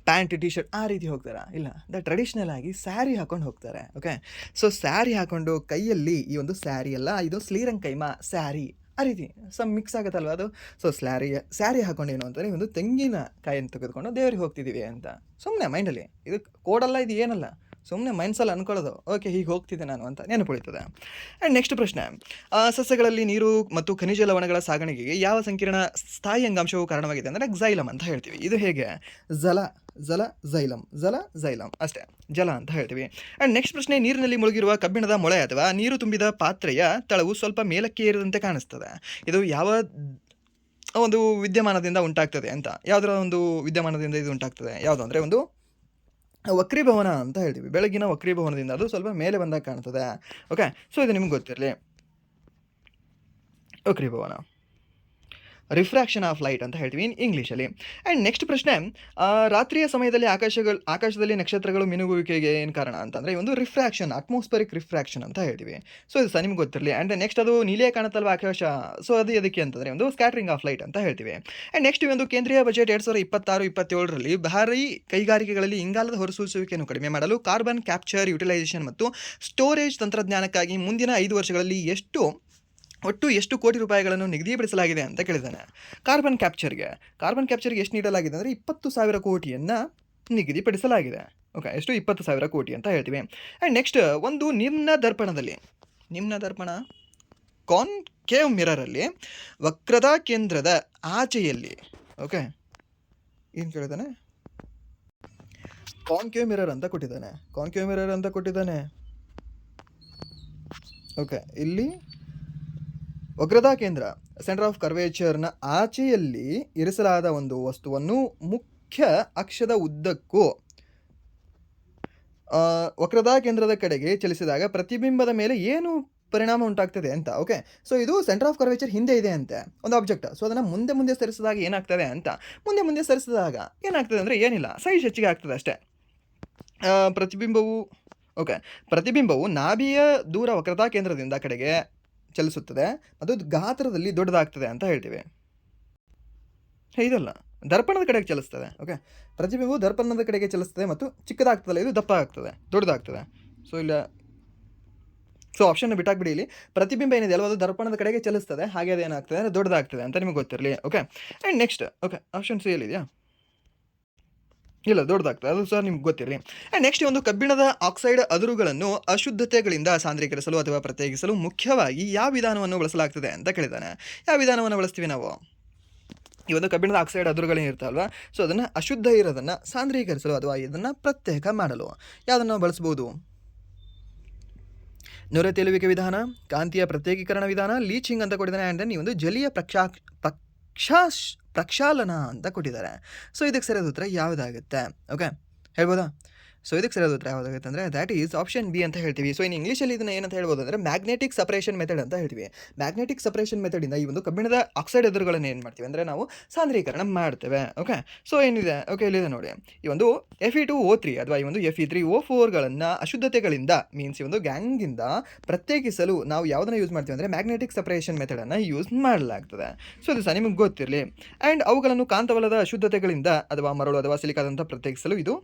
ಪ್ಯಾಂಟ್ ಟಿ ಶರ್ಟ್ ಆ ರೀತಿ ಹೋಗ್ತಾರಾ? ಇಲ್ಲ, ಟ್ರೆಡಿಷ್ನಲ್ ಆಗಿ ಸ್ಯಾರಿ ಹಾಕೊಂಡು ಹೋಗ್ತಾರೆ. ಓಕೆ, ಸೊ ಸ್ಯಾರಿ ಹಾಕೊಂಡು ಕೈಯಲ್ಲಿ ಈ ಒಂದು ಸ್ಯಾರಿ ಅಲ್ಲ, ಇದು ಸ್ಲೀರಂಕೈಮ ಸ್ಯಾರಿ ಆ ರೀತಿ ಮಿಕ್ಸ್ ಆಗುತ್ತಲ್ವ ಅದು. ಸೊ ಸ್ಯಾರಿ ಹಾಕೊಂಡು ಏನು ಅಂತಂದರೆ ಒಂದು ತೆಂಗಿನಕಾಯಿಯನ್ನು ತೆಗೆದುಕೊಂಡು ದೇವರಿಗೆ ಹೋಗ್ತಿದ್ದೀವಿ ಅಂತ ಸುಮ್ಮನೆ ಮೈಂಡಲ್ಲಿ, ಇದು ಕೋಡಲ್ಲ, ಇದು ಏನಲ್ಲ, ಸುಮ್ಮನೆ ಮೈಂಡ್ಸಲ್ಲಿ ಅಂದ್ಕೊಳ್ಳೋದು. ಓಕೆ, ಹೀಗೆ ಹೋಗ್ತಿದ್ದೆ ನಾನು ಅಂತ ನೆನಪುಳಿತದೆ. ಆ್ಯಂಡ್ ನೆಕ್ಸ್ಟ್ ಪ್ರಶ್ನೆ, ಸಸ್ಯಗಳಲ್ಲಿ ನೀರು ಮತ್ತು ಖನಿಜ ಲವಣಗಳ ಸಾಗಣೆಗೆ ಯಾವ ಸಂಕೀರ್ಣ ಸ್ಥಾಯಿ ಅಂಗಾಂಶವು ಕಾರಣವಾಗಿದೆ ಅಂದರೆ ಝೈಲಮ್ ಅಂತ ಹೇಳ್ತೀವಿ. ಇದು ಹೇಗೆ? ಝೈಲಮ್ ಅಷ್ಟೇ, ಜಲ ಅಂತ ಹೇಳ್ತೀವಿ. ಆ್ಯಂಡ್ ನೆಕ್ಸ್ಟ್ ಪ್ರಶ್ನೆ, ನೀರಿನಲ್ಲಿ ಮುಳುಗಿರುವ ಕಬ್ಬಿಣದ ಮೊಳೆ ಅಥವಾ ನೀರು ತುಂಬಿದ ಪಾತ್ರೆಯ ತಳವು ಸ್ವಲ್ಪ ಮೇಲಕ್ಕೆ ಏರಿದಂತೆ ಕಾಣಿಸ್ತದೆ. ಇದು ಯಾವ ಒಂದು ವಿದ್ಯಮಾನದಿಂದ ಉಂಟಾಗ್ತದೆ ಅಂತ? ಯಾವುದರ ಒಂದು ವಿದ್ಯಮಾನದಿಂದ ಇದು ಉಂಟಾಗ್ತದೆ? ಯಾವುದು ಅಂದರೆ ಒಂದು ವಕ್ರೀಭವನ ಅಂತ ಹೇಳ್ತೀವಿ. ಬೆಳಗಿನ ವಕ್ರೀಭವನದಿಂದ ಅದು ಸ್ವಲ್ಪ ಮೇಲೆ ಬಂದಾಗ ಕಾಣ್ತದೆ. ಓಕೆ, ಸೊ ಇದು ನಿಮ್ಗೆ ಗೊತ್ತಿರಲಿ. ವಕ್ರೀಭವನ, ರಿಫ್ರಾಕ್ಷನ್ ಆಫ್ ಲೈಟ್ ಅಂತ ಹೇಳ್ತೀವಿ ಇಂಗ್ಲೀಷಲ್ಲಿ. ಆ್ಯಂಡ್ ನೆಕ್ಸ್ಟ್ ಪ್ರಶ್ನೆ, ರಾತ್ರಿಯ ಸಮಯದಲ್ಲಿ ಆಕಾಶದಲ್ಲಿ ನಕ್ಷತ್ರಗಳು ಮಿನುಗುವಿಕೆಗೆ ಏನು ಕಾರಣ ಅಂತಂದರೆ ಒಂದು ರಿಫ್ರಾಕ್ಷನ್, ಅಟ್ಮಾಸ್ಫರಿಕ್ ರಿಫ್ರಾಕ್ಷನ್ ಅಂತ ಹೇಳ್ತೀವಿ. ಸೊ ಇದು ಸಹ ನಿಮ್ಗೆ ಗೊತ್ತಿರಲಿ. ಆ್ಯಂಡ್ ನೆಕ್ಸ್ಟ್ ಅದು ನೀಲೇ ಕಾಣುತ್ತಲ್ವ ಆಕಾಶ, ಸೊ ಅದು ಎದಕ್ಕೆ ಅಂತಂದರೆ ಒಂದು ಸ್ಕ್ಯಾಟ್ರಿಂಗ್ ಆಫ್ ಲೈಟ್ ಅಂತ ಹೇಳ್ತೀವಿ. ಆ್ಯಂಡ್ ನೆಕ್ಸ್ಟ್ ಒಂದು ಕೇಂದ್ರೀಯ ಬಜೆಟ್ 2026-27ರಲ್ಲಿ ಭಾರೀ ಕೈಗಾರಿಕೆಗಳಲ್ಲಿ ಇಂಗಾಲದ ಹೊರಸೂಸುವಿಕೆಯನ್ನು ಕಡಿಮೆ ಮಾಡಲು ಕಾರ್ಬನ್ ಕ್ಯಾಪ್ಚರ್, ಯುಟಿಲೈಸೇಷನ್ ಮತ್ತು ಸ್ಟೋರೇಜ್ ತಂತ್ರಜ್ಞಾನಕ್ಕಾಗಿ ಮುಂದಿನ 5 ವರ್ಷಗಳಲ್ಲಿ ಒಟ್ಟು ಎಷ್ಟು ಕೋಟಿ ರೂಪಾಯಿಗಳನ್ನು ನಿಗದಿಪಡಿಸಲಾಗಿದೆ ಅಂತ ಕೇಳಿದ್ದಾನೆ. ಕಾರ್ಬನ್ ಕ್ಯಾಪ್ಚರ್ಗೆ ಎಷ್ಟು ನೀಡಲಾಗಿದೆ ಅಂದರೆ 20,000 ಕೋಟಿಯನ್ನು ನಿಗದಿಪಡಿಸಲಾಗಿದೆ. ಓಕೆ, ಎಷ್ಟು? 20,000 ಕೋಟಿ ಅಂತ ಹೇಳ್ತೀವಿ. ಆ್ಯಂಡ್ ನೆಕ್ಸ್ಟ್ ಒಂದು ನಿಮ್ನ ದರ್ಪಣ ಕಾನ್ಕೇವ್ ಮಿರರಲ್ಲಿ ವಕ್ರದ ಕೇಂದ್ರದ ಆಚೆಯಲ್ಲಿ, ಓಕೆ ಏನು ಕೇಳಿದ್ದಾನೆ? ಕಾನ್ಕೇವ್ ಮಿರರ್ ಅಂತ ಕೊಟ್ಟಿದ್ದಾನೆ. ಓಕೆ, ಇಲ್ಲಿ ವಕ್ರತಾ ಕೇಂದ್ರ ಸೆಂಟರ್ ಆಫ್ ಕರ್ವೇಚರ್ನ ಆಚೆಯಲ್ಲಿ ಇರಿಸಲಾದ ಒಂದು ವಸ್ತುವನ್ನು ಮುಖ್ಯ ಅಕ್ಷದ ಉದ್ದಕ್ಕೂ ವಕ್ರತಾ ಕೇಂದ್ರದ ಕಡೆಗೆ ಚಲಿಸಿದಾಗ ಪ್ರತಿಬಿಂಬದ ಮೇಲೆ ಏನು ಪರಿಣಾಮ ಉಂಟಾಗ್ತದೆ ಅಂತ. ಓಕೆ, ಸೊ ಇದು ಸೆಂಟರ್ ಆಫ್ ಕರ್ವೇಚರ್ ಹಿಂದೆ ಇದೆ ಅಂತೆ ಒಂದು ಆಬ್ಜೆಕ್ಟ್. ಸೊ ಅದನ್ನು ಮುಂದೆ ಸರಿಸಿದಾಗ ಏನಾಗ್ತದೆ ಅಂತ, ಮುಂದೆ ಸರಿಸಿದಾಗ ಏನಾಗ್ತದೆ ಅಂದರೆ ಏನಿಲ್ಲ, ಸೈಜ್ ಹೆಚ್ಚಿಗೆ ಆಗ್ತದೆ ಅಷ್ಟೇ. ಪ್ರತಿಬಿಂಬವು ನಾಭಿಯ ದೂರ ವಕ್ರತಾ ಕೇಂದ್ರದಿಂದ ಕಡೆಗೆ ಚಲಿಸುತ್ತದೆ, ಅದು ಗಾತ್ರದಲ್ಲಿ ದೊಡ್ಡದಾಗ್ತದೆ ಅಂತ ಹೇಳ್ತೀವಿ. ಇದಲ್ಲ, ದರ್ಪಣದ ಕಡೆಗೆ ಚಲಿಸ್ತದೆ. ಓಕೆ, ಪ್ರತಿಬಿಂಬವು ದರ್ಪಣದ ಕಡೆಗೆ ಚಲಿಸ್ತದೆ ಮತ್ತು ಚಿಕ್ಕದಾಗ್ತದಲ್ಲ, ಇದು ದಪ್ಪ ಆಗ್ತದೆ, ದೊಡ್ಡದಾಗ್ತದೆ. So option ಬಿಟ್ಟಾಕ್ಬಿಡಿ. ಇಲ್ಲಿ ಪ್ರತಿಬಿಂಬ ಏನಿದೆ ಅಲ್ವ ಅದು ದರ್ಪಣದ ಕಡೆಗೆ ಚಲಿಸ್ತದೆ, ಹಾಗೆ ಅದೇನಾಗ್ತದೆ ಅಂದರೆ ದೊಡ್ಡದಾಗ್ತದೆ ಅಂತ ನಿಮಗೆ ಗೊತ್ತಿರಲಿ. Okay, and next option C ಎಲ್ಲಿದೆಯಾ? ಇಲ್ಲ, ದೊಡ್ಡದಾಗ್ತದೆ, ಅದು ಸಹ ನಿಮ್ಗೆ ಗೊತ್ತಿರಲಿ. ಆ್ಯಂಡ್ ನೆಕ್ಸ್ಟ್ ಒಂದು ಕಬ್ಬಿಣದ ಆಕ್ಸೈಡ್ ಅದುರುಗಳನ್ನು ಅಶುದ್ಧತೆಗಳಿಂದ ಸಾಂದ್ರೀಕರಿಸಲು ಅಥವಾ ಪ್ರತ್ಯೇಕಿಸಲು ಮುಖ್ಯವಾಗಿ ಯಾವ ವಿಧಾನವನ್ನು ಬಳಸಲಾಗ್ತದೆ ಅಂತ ಕೇಳಿದ್ದಾನೆ. ಯಾವ ವಿಧಾನವನ್ನು ಬಳಸ್ತೀವಿ ನಾವು? ಈ ಒಂದು ಕಬ್ಬಿಣದ ಆಕ್ಸೈಡ್ ಅದುರುಗಳೇನಿರ್ತಾವಲ್ವ, ಸೊ ಅದನ್ನು ಅಶುದ್ಧ ಇರೋದನ್ನು ಸಾಂದ್ರೀಕರಿಸಲು ಅಥವಾ ಇದನ್ನು ಪ್ರತ್ಯೇಕ ಮಾಡಲು ಯಾವುದನ್ನು ನಾವು ಬಳಸ್ಬೋದು? ನೊರೆ ತೇಲುವಿಕೆ ವಿಧಾನ, ಕಾಂತೀಯ ಪ್ರತ್ಯೇಕೀಕರಣ ವಿಧಾನ, ಲೀಚಿಂಗ್ ಅಂತ ಕೊಟ್ಟಿದ್ದಾನೆ. ಆ್ಯಂಡ್ ದೆನ್ ಈ ಒಂದು ಜಲೀಯ ಪ್ರಕ್ಷಾಲನ ಅಂತ ಕೊಟ್ಟಿದ್ದಾರೆ. ಸೊ ಇದಕ್ಕೆ ಸರಿಯಾದ ಉತ್ತರ ಯಾವುದಾಗುತ್ತೆ? ಓಕೆ, ಹೇಳ್ಬೋದಾ? ಸೊ ಇದಕ್ಕೆ ಸರಿಯಾದ ಉತ್ತರ ಯಾವುದಾಗುತ್ತೆ ಅಂದರೆ ದ್ಯಾಟ್ ಈಸ್ ಆಪ್ಷನ್ ಬಿ ಅಂತ ಹೇಳ್ತೀವಿ. ಸೊ ಇನ್ನು ಇಂಗ್ಲೀಷಲ್ಲಿ ಇದನ್ನು ಏನಂತ ಹೇಳ್ಬೋದು ಅಂದರೆ ಮ್ಯಾಗ್ನೆಟಿಕ್ ಸಪರೇಷನ್ ಮೆಥಡ್ ಅಂತ ಹೇಳ್ತೀವಿ. ಮ್ಯಾಗ್ನೆಟಿಕ್ ಸಪರೇಷನ್ ಮೆಥಡಿಂದ ಈ ಒಂದು ಕಬ್ಬಿಣದ ಆಕ್ಸೈಡ್ ಎದುರುಗಳನ್ನು ಏನು ಮಾಡ್ತೀವಿ ಅಂದರೆ ನಾವು ಸಾಂದ್ರೀಕರಣ ಮಾಡ್ತೇವೆ. ಓಕೆ, ಸೊ ಏನಿದೆ, ಓಕೆ ಇಲ್ಲಿದೆ ನೋಡಿ, ಈ ಒಂದು Fe2O3 ಅಥವಾ ಈ ಒಂದು Fe3O4ಗಳನ್ನು ಅಶುದ್ಧತೆಗಳಿಂದ ಮೀನ್ಸ್ ಈ ಒಂದು ಗ್ಯಾಂಗಿಂದ ಪ್ರತ್ಯೇಕಿಸಲು ನಾವು ಯಾವುದನ್ನು ಯೂಸ್ ಮಾಡ್ತೀವಿ ಅಂದರೆ ಮ್ಯಾಗ್ನೆಟಿಕ್ ಸಪರೇಷನ್ ಮೆಥಡನ್ನು ಯೂಸ್ ಮಾಡಲಾಗ್ತದೆ. ಸೊ ಇದು ಸಹ ನಿಮಗೆ ಗೊತ್ತಿರಲಿ. ಆ್ಯಂಡ್ ಅವುಗಳನ್ನು ಕಾಂತವಲದ ಅಶುದ್ಧತೆಗಳಿಂದ ಅಥವಾ ಮರಳು ಅಥವಾ ಸಿಲಿಕಾದಂಥ ಪ್ರತ್ಯೇಕಿಸಲು ಇದು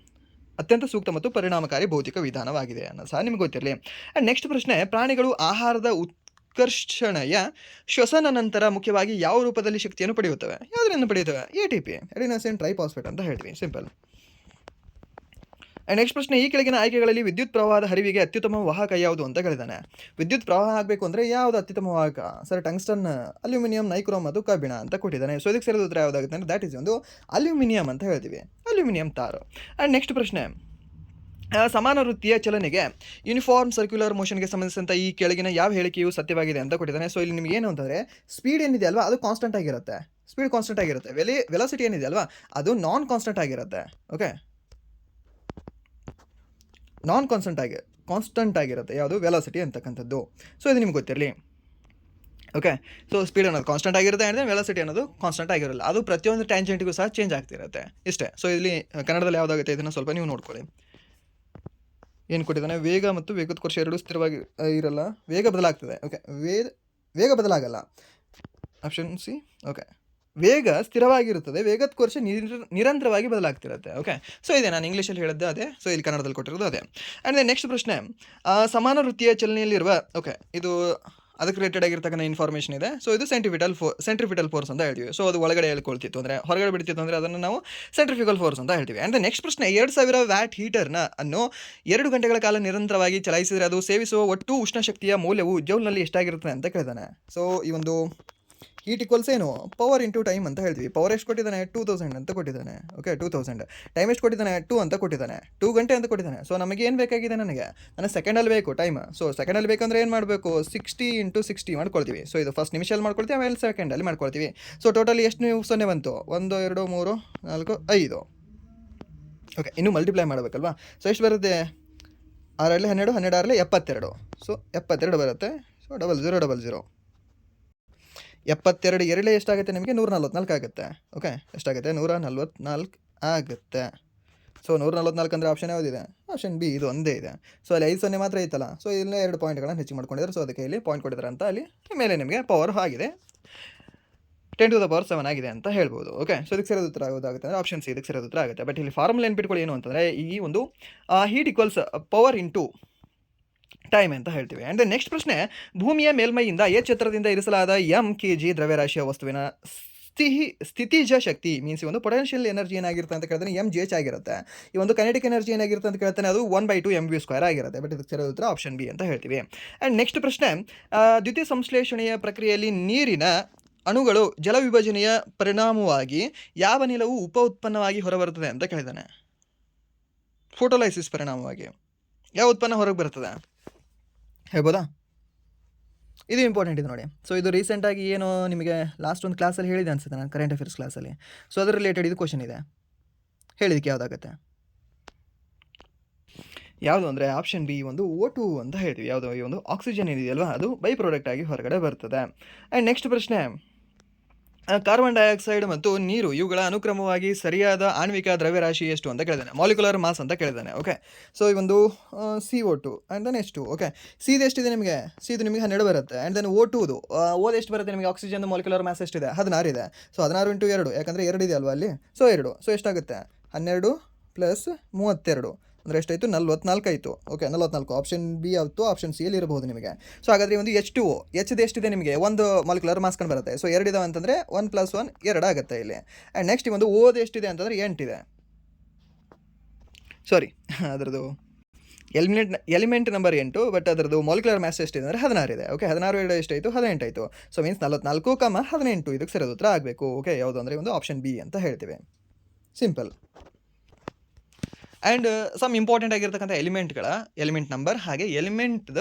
ಅತ್ಯಂತ ಸೂಕ್ತ ಮತ್ತು ಪರಿಣಾಮಕಾರಿ ಭೌತಿಕ ವಿಧಾನವಾಗಿದೆ ಅನ್ನೋ ಸಹ ನಿಮ್ಗೆ ಗೊತ್ತಿರಲಿ. ಆ್ಯಂಡ್ ನೆಕ್ಸ್ಟ್ ಪ್ರಶ್ನೆ, ಪ್ರಾಣಿಗಳು ಆಹಾರದ ಉತ್ಕರ್ಷಣೆಯ ಶ್ವಸನ ನಂತರ ಮುಖ್ಯವಾಗಿ ಯಾವ ರೂಪದಲ್ಲಿ ಶಕ್ತಿಯನ್ನು ಪಡೆಯುತ್ತವೆ? ಯಾವುದರಿಂದ ಪಡೆಯುತ್ತವೆ? ATP, ಅಡಿನೋಸಿನ್ ಟ್ರೈಫಾಸ್ಫೇಟ್ ಅಂತ ಹೇಳ್ತೀವಿ, ಸಿಂಪಲ್. ಆ್ಯಂಡ್ ನೆಕ್ಸ್ಟ್ ಪ್ರಶ್ನೆ, ಈ ಕೆಳಗಿನ ಆಯ್ಕೆಗಳಲ್ಲಿ ವಿದ್ಯುತ್ ಪ್ರವಾಹದ ಹರಿವಿಗೆ ಅತ್ಯುತ್ತಮ ವಾಹಕ ಯಾವುದು ಅಂತ ಕೇಳಿದ್ದಾನೆ. ವಿದ್ಯುತ್ ಪ್ರವಾಹ ಆಗಬೇಕು ಅಂದರೆ ಯಾವುದು ಅತ್ಯುತ್ತಮ ವಾಹಕ? ಸರ್ ಟಂಗ್ಸ್ಟನ್, ಅಲ್ಯೂಮಿನಿಯಂ, ನೈಕ್ರೋಮ್ ಮತ್ತು ಕಬ್ಬಿಣ ಅಂತ ಕೊಟ್ಟಿದ್ದಾನೆ. ಸೊ ಇದಕ್ಕೆ ಸರಿಯಾದ ಉತ್ತರ ಯಾವುದಾಗುತ್ತೆ ಅಂದರೆ ದ್ಯಾಟ್ ಈಸ್ ಒಂದು ಅಲ್ಯೂಮಿನಿಯಂ ಅಂತ ಹೇಳ್ತೀವಿ, ಅಲ್ಯೂಮಿನಿಯಂ ತಾರು. ಆ್ಯಂಡ್ ನೆಕ್ಸ್ಟ್ ಪ್ರಶ್ನೆ, ಸಮಾನ ವೃತ್ತಿಯ ಚಲನೆಗೆ ಯೂನಿಫಾರ್ಮ್ ಸರ್ಕ್ಯುಲರ್ ಮೋಷನ್ಗೆ ಸಂಬಂಧಿಸಿದಂಥ ಈ ಕೆಳಗಿನ ಯಾವ ಹೇಳಿಕೆಯು ಸತ್ಯವಾಗಿದೆ ಅಂತ ಕೊಟ್ಟಿದ್ದಾನೆ. ಸೊ ಇಲ್ಲಿ ನಿಮಗೆ ಏನು ಅಂತಂದರೆ ಸ್ಪೀಡ್ ಏನಿದೆ ಅಲ್ವಾ ಅದು ಕಾನ್ಸ್ಟೆಂಟ್ ಆಗಿರುತ್ತೆ, ಸ್ಪೀಡ್ ಕಾನ್ಸ್ಟೆಂಟ್ ಆಗಿರುತ್ತೆ. ವೆಲಾಸಿಟಿ ಏನಿದೆ ಅಲ್ವಾ ಅದು ನಾನ್ ಕಾನ್ಸ್ಟೆಂಟ್ ಆಗಿರುತ್ತೆ. ಓಕೆ, ನಾನ್ ಕಾನ್ಸ್ಟೆಂಟ್ ಆಗಿರುತ್ತೆ ಯಾವುದು? ವೆಲಾಸಿಟಿ ಅಂತಕ್ಕಂಥದ್ದು. ಸೊ ಇದು ನಿಮ್ಗೆ ಗೊತ್ತಿರಲಿ. ಓಕೆ, ಸೊ ಸ್ಪೀಡ್ ಅನ್ನೋದು ಕಾನ್ಸ್ಟೆಂಟ್ ಆಗಿರುತ್ತೆ ಅಂದರೆ ವೆಲಾಸಿಟಿ ಅನ್ನೋದು ಕಾನ್ಸ್ಟೆಂಟ್ ಆಗಿರಲ್ಲ, ಅದು ಪ್ರತಿಯೊಂದು ಟ್ಯಾಂಜೆಂಟಿಗೂ ಸಹ ಚೇಂಜ್ ಆಗ್ತಿರುತ್ತೆ, ಇಷ್ಟೇ. ಸೊ ಇಲ್ಲಿ ಕನ್ನಡದಲ್ಲಿ ಯಾವುದಾಗುತ್ತೆ ಇದನ್ನು ಸ್ವಲ್ಪ ನೀವು ನೋಡ್ಕೊಳ್ಳಿ. ಏನು ಕೊಟ್ಟಿದ್ದಾನೆ? ವೇಗ ಮತ್ತು ವೇಗೋತ್ಕರ್ಷ ಎರಡೂ ಸ್ಥಿರವಾಗಿ ಇರಲ್ಲ, ವೇಗ ಬದಲಾಗ್ತದೆ. ಓಕೆ, ವೇಗ ಬದಲಾಗಲ್ಲ, ಆಪ್ಷನ್ ಸಿ. ಓಕೆ, ವೇಗ ಸ್ಥಿರವಾಗಿರುತ್ತದೆ, ವೇಗೋತ್ಕರ್ಷ ನಿರಂತರವಾಗಿ ಬದಲಾಗ್ತಿರುತ್ತೆ. ಓಕೆ, ಸೊ ಇದೆ ನಾನು ಇಂಗ್ಲೀಷಲ್ಲಿ ಹೇಳಿದ್ದೆ ಅದೇ, ಸೊ ಇಲ್ಲಿ ಕನ್ನಡದಲ್ಲಿ ಕೊಟ್ಟಿರೋದು ಅದೇ. ಆ್ಯಂಡ್ ನೆಕ್ಸ್ಟ್ ಪ್ರಶ್ನೆ, ಸಮಾನ ವೃತ್ತಿಯ ಚಲನೆಯಲ್ಲಿರುವ, ಓಕೆ ಇದು ಅದಕ್ಕೆ ರಿಲೇಟೆಡ್ ಆಗಿರ್ತಕ್ಕಂಥ ಇನ್ಫಾರ್ಮೇಷನ್ ಇದೆ. ಸೊ ಇದು ಸೆಂಟ್ರಿಫಿಟಲ್ ಫೋರ್ಸ್ ಅಂತ ಹೇಳ್ತೀವಿ. ಸೊ ಅದು ಒಳಗಡೆ ಹೇಳ್ಕೊಳ್ತಿತ್ತು ಅಂದರೆ ಹೊರಗಡೆ ಬಿಡ್ತಿತ್ತು ಅಂದರೆ ಅದನ್ನು ನಾವು ಸೆಂಟ್ರಿಫಿಕಲ್ ಫೋರ್ಸ್ ಅಂತ ಹೇಳ್ತೀವಿ. ಆ್ಯಂಡ್ ನೆಕ್ಸ್ಟ್ ಪ್ರಶ್ನೆ, 2000 ವ್ಯಾಟ್ ಹೀಟರ್ನ ಅನ್ನು 2 ಗಂಟೆಗಳ ಕಾಲ ನಿರಂತರವಾಗಿ ಚಲಾಯಿಸಿದರೆ ಅದು ಸೇವಿಸುವ ಒಟ್ಟು ಉಷ್ಣಶಕ್ತಿಯ ಮೌಲ್ಯವು ಜೌಲ್ನಲ್ಲಿ ಎಷ್ಟಾಗಿರುತ್ತೆ ಅಂತ ಕೇಳಿದಾನೆ. ಸೊ ಈ ಒಂದು ಹೀಟ್ ಈಕ್ವಲ್ಸ್ ಏನು? ಪವರ್ ಇಂಟು ಟೈಮ್ ಅಂತ ಹೇಳ್ತೀವಿ. ಪವರ್ ಎಷ್ಟು ಕೊಟ್ಟಿದ್ದಾನೆ? 2000 ಅಂತ ಕೊಟ್ಟಿದ್ದಾನೆ. ಓಕೆ, 2000. ಟೈಮ್ ಎಷ್ಟು ಕೊಟ್ಟಿದ್ದಾನೆ? 2 ಅಂತ ಕೊಟ್ಟಿದ್ದಾನೆ, 2 ಗಂಟೆ ಅಂತ ಕೊಟ್ಟಿದ್ದಾನೆ. ಸೊ ನಮಗೆ ಏನು ಬೇಕಾಗಿದೆ? ನನಗೆ ಸೆಕೆಂಡಲ್ಲಿ ಬೇಕು ಟೈಮ್. ಸೊ ಸೆಕೆಂಡಲ್ಲಿ ಬೇಕಂದ್ರೆ ಏನು ಮಾಡಬೇಕು? 60 × 60 ಮಾಡ್ಕೊಳ್ತೀವಿ. ಸೊ ಇದು ಫಸ್ಟ್ ನಿಮಿಷಲ್ಲಿ ಮಾಡ್ಕೊಳ್ತೀವಿ, ಆಮೇಲೆ ಸೆಕೆಂಡಲ್ಲಿ ಮಾಡ್ಕೊಳ್ತೀವಿ. ಸೊ ಟೋಟಲಿ ಎಷ್ಟು ನೀವು 0 ಬಂತು? 1 2 3 4 5. ಓಕೆ, ಇನ್ನೂ ಮಲ್ಟಿಪ್ಲೈ ಮಾಡಬೇಕಲ್ವಾ? ಸೊ ಎಷ್ಟು ಬರುತ್ತೆ? 6 12, 12 6 72. ಸೊ 72 ಬರುತ್ತೆ. ಸೊ 0000. 72 2 ಎಷ್ಟಾಗುತ್ತೆ ನಿಮಗೆ? 144 ಆಗುತ್ತೆ. ಓಕೆ, ಎಷ್ಟಾಗುತ್ತೆ? 144 ಆಗುತ್ತೆ. ಸೊ 144 ಅಂದರೆ ಆಪ್ಷನ್ ಯಾವುದಿದೆ? ಆಪ್ಷನ್ ಬಿ, ಇದು ಒಂದೇ ಇದೆ. ಸೊ ಅಲ್ಲಿ 5 0 ಮಾತ್ರ ಐತಲ್ಲ. ಸೊ ಇಲ್ಲೇ 2 ಪಾಯಿಂಟ್ಗಳನ್ನು ಹೆಚ್ಚಿಗೆ ಮಾಡ್ಕೊಂಡಿದ್ದಾರೆ. ಸೊ ಅದಕ್ಕೆ ಇಲ್ಲಿ ಪಾಯಿಂಟ್ ಕೊಟ್ಟಿದ್ದಾರೆ ಅಂತ ಅಲ್ಲಿ ಮೇಲೆ ನಿಮಗೆ ಪವರ್ ಆಗಿದೆ 10⁻7 ಆಗಿದೆ ಅಂತ ಹೇಳ್ಬೋದು. ಓಕೆ, ಸೊ ಇದಕ್ಕೆ ಸರಿಯಾದ ಉತ್ತರ ಯಾವುದಾಗುತ್ತೆ ಅಂದರೆ ಆಪ್ಷನ್ ಸಿ ಇದಕ್ಕೆ ಸರಿಯಾದ ಉತ್ತರ ಆಗುತ್ತೆ. ಬಟ್ ಇಲ್ಲಿ ಫಾರ್ಮುಲಾ ನೆನ್ಪಿಟ್ಕೊಳ್ಳಿ ಏನು ಅಂತಂದರೆ ಈ ಒಂದು heat equals power into time ಅಂತ ಹೇಳ್ತೀವಿ. ಆ್ಯಂಡ್ ನೆಕ್ಸ್ಟ್ ಪ್ರಶ್ನೆ, ಭೂಮಿಯ ಮೇಲ್ಮೈಯಿಂದ ಎತ್ತರದಿಂದ ಇರಿಸಲಾದ kg ದ್ರವ್ಯರಾಶಿಯ ವಸ್ತುವಿನ ಸ್ಥಿತಿಜ ಶಕ್ತಿ ಮೀನ್ಸ್ ಒಂದು ಪೊಟೆನ್ಷಿಯಲ್ ಎನರ್ಜಿ ಏನಾಗಿರುತ್ತೆ ಅಂತ ಕೇಳ್ತಾನೆ? mgh ಆಗಿರುತ್ತೆ. ಈ ಒಂದು ಕೈನೆಟಿಕ್ ಎನರ್ಜಿ ಏನಾಗಿರುತ್ತೆ ಅಂತ ಕೇಳ್ತಾನೆ? ಅದು 1/2 mv² ಆಗಿರುತ್ತೆ. ಬಟ್ ಇದಕ್ಕೆ ಸರಿಯಾದ ಉತ್ತರ ಆಪ್ಷನ್ ಬಿ ಅಂತ ಹೇಳ್ತೀವಿ. ಆ್ಯಂಡ್ ನೆಕ್ಸ್ಟ್ ಪ್ರಶ್ನೆ, ದ್ಯುತಿ ಸಂಶ್ಲೇಷಣೆಯ ಪ್ರಕ್ರಿಯೆಯಲ್ಲಿ ನೀರಿನ ಅಣುಗಳು ಜಲ ವಿಭಜನೆಯ ಪರಿಣಾಮವಾಗಿ ಯಾವ ಅನಿಲವು ಉಪ ಉತ್ಪನ್ನವಾಗಿ ಹೊರಬರುತ್ತದೆ ಅಂತ ಕೇಳಿದ್ದಾನೆ? ಫೋಟೋಲೈಸಿಸ್ ಪರಿಣಾಮವಾಗಿ ಯಾವ ಉತ್ಪನ್ನ ಹೊರಗೆ ಬರ್ತದೆ ಹೇಳ್ಬೋದಾ? ಇದು ಇಂಪಾರ್ಟೆಂಟ್ ಇದೆ ನೋಡಿ. ಸೊ ಇದು ರೀಸೆಂಟಾಗಿ ಏನು ನಿಮಗೆ ಲಾಸ್ಟ್ ಒಂದು ಕ್ಲಾಸಲ್ಲಿ ಹೇಳಿದೆ ಅನ್ಸುತ್ತೆ ನಾನು, ಕರೆಂಟ್ ಅಫೇರ್ಸ್ ಕ್ಲಾಸಲ್ಲಿ. ಸೊ ಅದರ ರಿಲೇಟೆಡ್ ಇದು ಕ್ವಶನ್ ಇದೆ, ಹೇಳಿದಕ್ಕೆ ಯಾವುದಾಗುತ್ತೆ? ಯಾವುದು ಅಂದರೆ ಆಪ್ಷನ್ ಬಿ ಒಂದು O2 ಅಂತ ಹೇಳ್ತೀವಿ. ಯಾವುದು? ಈ ಒಂದು ಆಕ್ಸಿಜನ್ ಏನಿದೆಯಲ್ವಾ ಅದು ಬೈ ಪ್ರಾಡಕ್ಟ್ ಆಗಿ ಹೊರಗಡೆ ಬರ್ತದೆ. ಆ್ಯಂಡ್ ನೆಕ್ಸ್ಟ್ ಪ್ರಶ್ನೆ, ಕಾರ್ಬನ್ ಡೈಆಕ್ಸೈಡ್ ಮತ್ತು ನೀರು ಇವುಗಳ ಅನುಕ್ರಮವಾಗಿ ಸರಿಯಾದ ಆಣ್ವಿಕ ದ್ರವ್ಯರಾಶಿ ಎಷ್ಟು ಅಂತ ಕೇಳಿದ್ದಾನೆ? ಮಾಲಿಕ್ಯುಲರ್ ಮಾಸ್ ಅಂತ ಕೇಳಿದ್ದಾನೆ. ಓಕೆ, ಸೊ ಈ ಒಂದು CO2 ಆ್ಯಂಡ್ ದೆನ್ ಎಷ್ಟು? ಓಕೆ, ಸಿದು ಎಷ್ಟಿದೆ ನಿಮಗೆ? ಸಿದು ನಿಮಗೆ 12 ಬರುತ್ತೆ. ಆ್ಯಂಡ್ ದೆನ್ O2ದು ಓದು ಎಷ್ಟು ಬರುತ್ತೆ ನಿಮಗೆ? ಆಕ್ಸಿಜನ್ ಮಾಲಿಕ್ಯುಲರ್ ಮಾಸ್ ಎಷ್ಟಿದೆ? 16 ಇದೆ. ಸೊ 16 × 2 ಯಾಕಂದರೆ 2 ಇದೆ ಅಲ್ವಾ ಅಲ್ಲಿ. ಸೊ 2. ಸೊ ಎಷ್ಟಾಗುತ್ತೆ? 12 + 32 ಅಂದರೆ ಎಷ್ಟಾಯಿತು? 44 ಆಯಿತು. ಓಕೆ, 44. ಆಪ್ಷನ್ ಬಿ ಯಾವತ್ತು? ಆಪ್ಷನ್ ಸಿ ಅಲ್ಲಿ ಇರಬಹುದು ನಿಮಗೆ. ಸೊ ಹಾಗಾದರೆ ಒಂದು H2O ಎಚ್ದು ಎಷ್ಟಿದೆ ನಿಮಗೆ? 1 ಮಾಲಿಕ್ಯುಲರ್ ಮಾಸ್ ಕಂಡು ಬರುತ್ತೆ. ಸೊ 2 ಇದಾವೆ ಅಂತಂದರೆ 1 + 1 2 ಆಗುತ್ತೆ ಇಲ್ಲಿ. ಆ್ಯಂಡ್ ನೆಕ್ಸ್ಟ್ ಒಂದು ಓದು ಎಷ್ಟಿದೆ ಅಂತಂದರೆ 8 ಇದೆ. ಸಾರಿ, ಅದರದ್ದು ಎಲಿಮೆಂಟ್ ನಂಬರ್ 8, ಬಟ್ ಅದರದ್ದು ಮಾಲಿಕ್ಯುಲರ್ ಮ್ಯಾಸ್ ಎಷ್ಟಿದೆ ಅಂದರೆ 16 ಇದೆ. ಓಕೆ, 16 2 ಎಷ್ಟಾಯಿತು? 18 ಆಯಿತು. ಸೊ ಮೀನ್ಸ್ 44, 18 ಇದಕ್ಕೆ ಸರಿಯಾದ ಉತ್ತರ ಆಗಬೇಕು. ಓಕೆ, ಯಾವುದು ಅಂದರೆ ಒಂದು ಆಪ್ಷನ್ ಬಿ ಅಂತ ಹೇಳ್ತೀವಿ, ಸಿಂಪಲ್. ಆ್ಯಂಡ್ ಸಮ್ ಇಂಪಾರ್ಟೆಂಟ್ ಆಗಿರ್ತಕ್ಕಂಥ ಎಲಿಮೆಂಟ್ ನಂಬರ್ ಹಾಗೆ ಎಲಿಮೆಂಟ್ದ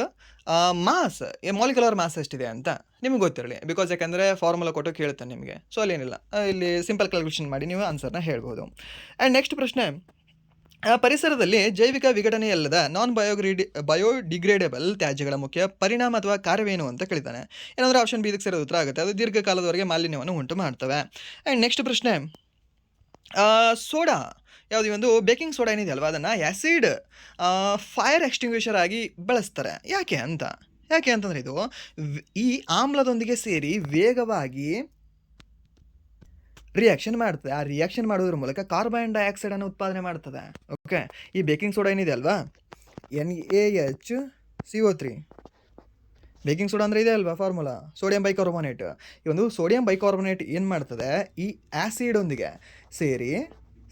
ಮಾಸ್, ಮಾಲಿಕ್ಯುಲರ್ ಮಾಸ್ ಎಷ್ಟಿದೆ ಅಂತ ನಿಮಗೆ ಗೊತ್ತಿರಲಿ. ಬಿಕಾಸ್ ಯಾಕಂದರೆ ಫಾರ್ಮುಲಾ ಕೊಟ್ಟು ಕೇಳ್ತಾನೆ ನಿಮಗೆ. ಸೊ ಅಲ್ಲೇನಿಲ್ಲ, ಇಲ್ಲಿ ಸಿಂಪಲ್ ಕ್ಯಾಲ್ಕುಲೇಷನ್ ಮಾಡಿ ನೀವು ಆನ್ಸರ್ನ ಹೇಳ್ಬೋದು. ಆ್ಯಂಡ್ ನೆಕ್ಸ್ಟ್ ಪ್ರಶ್ನೆ, ಪರಿಸರದಲ್ಲಿ ಜೈವಿಕ ವಿಘಟನೆಯಲ್ಲದ ಬಯೋಡಿಗ್ರೇಡೇಬಲ್ ತ್ಯಾಜ್ಯಗಳ ಮುಖ್ಯ ಪರಿಣಾಮ ಅಥವಾ ಕಾರ್ಯವೇನು ಅಂತ ಕೇಳಿದ್ದಾನೆ. ಏನಂದ್ರೆ ಆಪ್ಷನ್ ಬಿ ಇದಕ್ಕೆ ಸರಿಯಾದ ಉತ್ತರ ಆಗುತ್ತೆ. ಅದು ದೀರ್ಘಕಾಲದವರೆಗೆ ಮಾಲಿನ್ಯವನ್ನು ಉಂಟು ಮಾಡ್ತವೆ. ಆ್ಯಂಡ್ ನೆಕ್ಸ್ಟ್ ಪ್ರಶ್ನೆ, ಸೋಡಾ ಯಾವುದು ಈ ಒಂದು ಬೇಕಿಂಗ್ ಸೋಡಾ ಏನಿದೆ ಅಲ್ವಾ, ಅದನ್ನು ಆ್ಯಸಿಡ್ ಫೈರ್ ಎಕ್ಸ್ಟಿಂಗ್ವಿಷರ್ ಆಗಿ ಬಳಸ್ತಾರೆ. ಯಾಕೆ ಅಂತಂದರೆ ಇದು ಈ ಆಮ್ಲದೊಂದಿಗೆ ಸೇರಿ ವೇಗವಾಗಿ ರಿಯಾಕ್ಷನ್ ಮಾಡ್ತದೆ. ಆ ರಿಯಾಕ್ಷನ್ ಮಾಡೋದ್ರ ಮೂಲಕ ಕಾರ್ಬನ್ ಡೈಆಕ್ಸೈಡನ್ನು ಉತ್ಪಾದನೆ ಮಾಡ್ತದೆ. ಓಕೆ, ಈ ಬೇಕಿಂಗ್ ಸೋಡಾ ಏನಿದೆ ಅಲ್ವಾ, NaHCO3. ಬೇಕಿಂಗ್ ಸೋಡಾ ಅಂದರೆ ಇದೆ ಅಲ್ವಾ ಫಾರ್ಮುಲಾ, ಸೋಡಿಯಂ ಬೈಕಾರ್ಬೊನೇಟ್. ಈ ಒಂದು ಸೋಡಿಯಂ ಬೈಕಾರ್ಬೊನೇಟ್ ಏನು ಮಾಡ್ತದೆ, ಈ ಆ್ಯಸಿಡೊಂದಿಗೆ ಸೇರಿ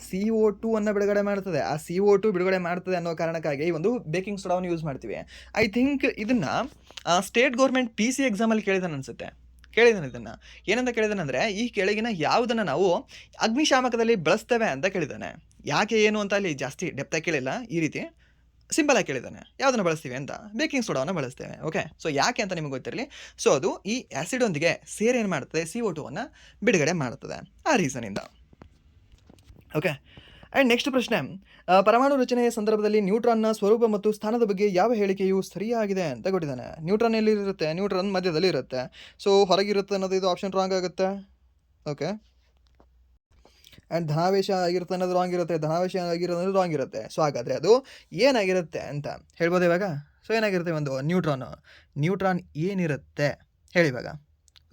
CO2 ಅನ್ನು ಬಿಡುಗಡೆ ಮಾಡ್ತದೆ. ಆ CO2 ಬಿಡುಗಡೆ ಮಾಡ್ತದೆ ಅನ್ನೋ ಕಾರಣಕ್ಕಾಗಿ ಈ ಒಂದು ಬೇಕಿಂಗ್ ಸೋಡಾವನ್ನು ಯೂಸ್ ಮಾಡ್ತೀವಿ. ಐ ಥಿಂಕ್ ಇದನ್ನು ಸ್ಟೇಟ್ ಗೌರ್ಮೆಂಟ್ PC ಎಕ್ಸಾಮಲ್ಲಿ ಕೇಳಿದಾನೆ ಅನಿಸುತ್ತೆ. ಇದನ್ನು ಏನಂತ ಕೇಳಿದಾನಂದರೆ, ಈ ಕೆಳಗಿನ ಯಾವುದನ್ನು ನಾವು ಅಗ್ನಿಶಾಮಕದಲ್ಲಿ ಬಳಸ್ತೇವೆ ಅಂತ ಕೇಳಿದ್ದಾನೆ. ಯಾಕೆ ಏನು ಅಂತ ಅಲ್ಲಿ ಜಾಸ್ತಿ ಡೆಪ್ತಾಗಿ ಕೇಳಿಲ್ಲ, ಈ ರೀತಿ ಸಿಂಪಲಾಗಿ ಕೇಳಿದ್ದಾನೆ. ಯಾವುದನ್ನು ಬಳಸ್ತೀವಿ ಅಂತ, ಬೇಕಿಂಗ್ ಸೋಡಾವನ್ನು ಬಳಸ್ತೇವೆ. ಓಕೆ, ಸೊ ಯಾಕೆ ಅಂತ ನಿಮಗೆ ಗೊತ್ತಿರಲಿ. ಸೊ ಅದು ಈ ಆ್ಯಸಿಡೊಂದಿಗೆ ಸೇರಿ ಏನು ಮಾಡ್ತದೆ, CO2 ಬಿಡುಗಡೆ ಮಾಡ್ತದೆ, ಆ ರೀಸನಿಂದ. ಓಕೆ, ಆ್ಯಂಡ್ ನೆಕ್ಸ್ಟ್ ಪ್ರಶ್ನೆ, ಪರಮಾಣು ರಚನೆಯ ಸಂದರ್ಭದಲ್ಲಿ ನ್ಯೂಟ್ರಾನ್ನ ಸ್ವರೂಪ ಮತ್ತು ಸ್ಥಾನದ ಬಗ್ಗೆ ಯಾವ ಹೇಳಿಕೆಯು ಸರಿಯಾಗಿದೆ ಅಂತ ಕೊಟ್ಟಿದ್ದಾನೆ. ನ್ಯೂಟ್ರಾನ್ ಎಲ್ಲಿರುತ್ತೆ, ನ್ಯೂಟ್ರಾನ್ ಮಧ್ಯದಲ್ಲಿ ಇರುತ್ತೆ. ಸೊ ಹೊರಗಿರುತ್ತೆ ಅನ್ನೋದು ಇದು ಆಪ್ಷನ್ ರಾಂಗ್ ಆಗುತ್ತೆ. ಓಕೆ, ಆ್ಯಂಡ್ ಧನಾವೇಶ ಆಗಿರುತ್ತೆ ಅನ್ನೋದು ರಾಂಗ್ ಇರುತ್ತೆ, ಧನಾವೇಶ ಆಗಿರೋದು ರಾಂಗ್ ಇರುತ್ತೆ. ಸೊ ಹಾಗಾದರೆ ಅದು ಏನಾಗಿರುತ್ತೆ ಅಂತ ಹೇಳ್ಬೋದು ಇವಾಗ. ಸೊ ಏನಾಗಿರುತ್ತೆ, ಒಂದು ನ್ಯೂಟ್ರಾನ್ ಏನಿರುತ್ತೆ ಹೇಳಿ ಇವಾಗ.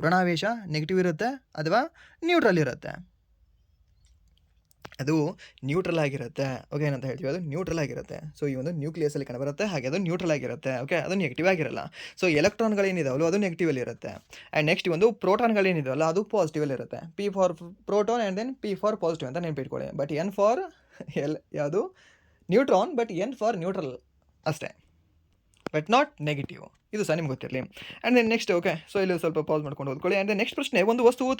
ಋಣಾವೇಶ ನೆಗೆಟಿವ್ ಇರುತ್ತೆ ಅಥವಾ ನ್ಯೂಟ್ರಲ್ ಇರುತ್ತೆ? ಅದು ನ್ಯೂಟ್ರಲ್ ಆಗಿರುತ್ತೆ. ಓಕೆ, ಏನಂತ ಹೇಳ್ತೀವಿ, ಅದು ನ್ಯೂಟ್ರಲ್ ಆಗಿರುತ್ತೆ. ಸೊ ಈ ಒಂದು ನ್ಯೂಕ್ಲಿಯಸಲ್ಲಿ ಕಂಡುಬರುತ್ತೆ, ಹಾಗೆ ಅದು ನ್ಯೂಟ್ರಲ್ ಆಗಿರುತ್ತೆ. ಓಕೆ, ಅದು ನೆಗೆಟಿವ್ ಆಗಿರಲ್ಲ. ಸೊ ಎಲೆಕ್ಟ್ರಾನ್ಗಳೇನಿದಾವಲ್ಲ ಅದು ನೆಗೆಟಿವಲ್ಲಿ ಇರುತ್ತೆ. ಆ್ಯಂಡ್ ನೆಕ್ಸ್ಟ್ ಒಂದು ಪ್ರೋಟಾನ್ಗಳೇನಿದಾವಲ್ಲ ಅದು ಪಾಸಿಟಿವಲ್ಲಿ ಇರುತ್ತೆ. P for proton and then P for positive ಅಂತ ನೆನ್ಪಿಟ್ಕೊಳ್ಳಿ. ಬಟ್ N ಫಾರ್ ಯಾವುದು neutron, but N for neutral ಅಷ್ಟೇ, ಬಟ್ ನಾಟ್ ನೆಗೆಟಿವ್. ಇದು ಸಹ ನಿಮ್ಗೆ ಗೊತ್ತಿರಲಿ. And then next, okay, so ಇಲ್ಲಿ ಸ್ವಲ್ಪ ಪಾಸ್ ಮಾಡ್ಕೊಂಡು ಓದ್ಕೊಳ್ಳಿ. ಆ್ಯಂಡ್ ದೆನ್ ನೆಕ್ಸ್ಟ್ ಪ್ರಶ್ನೆ, ಒಂದು ವಸ್ತುವು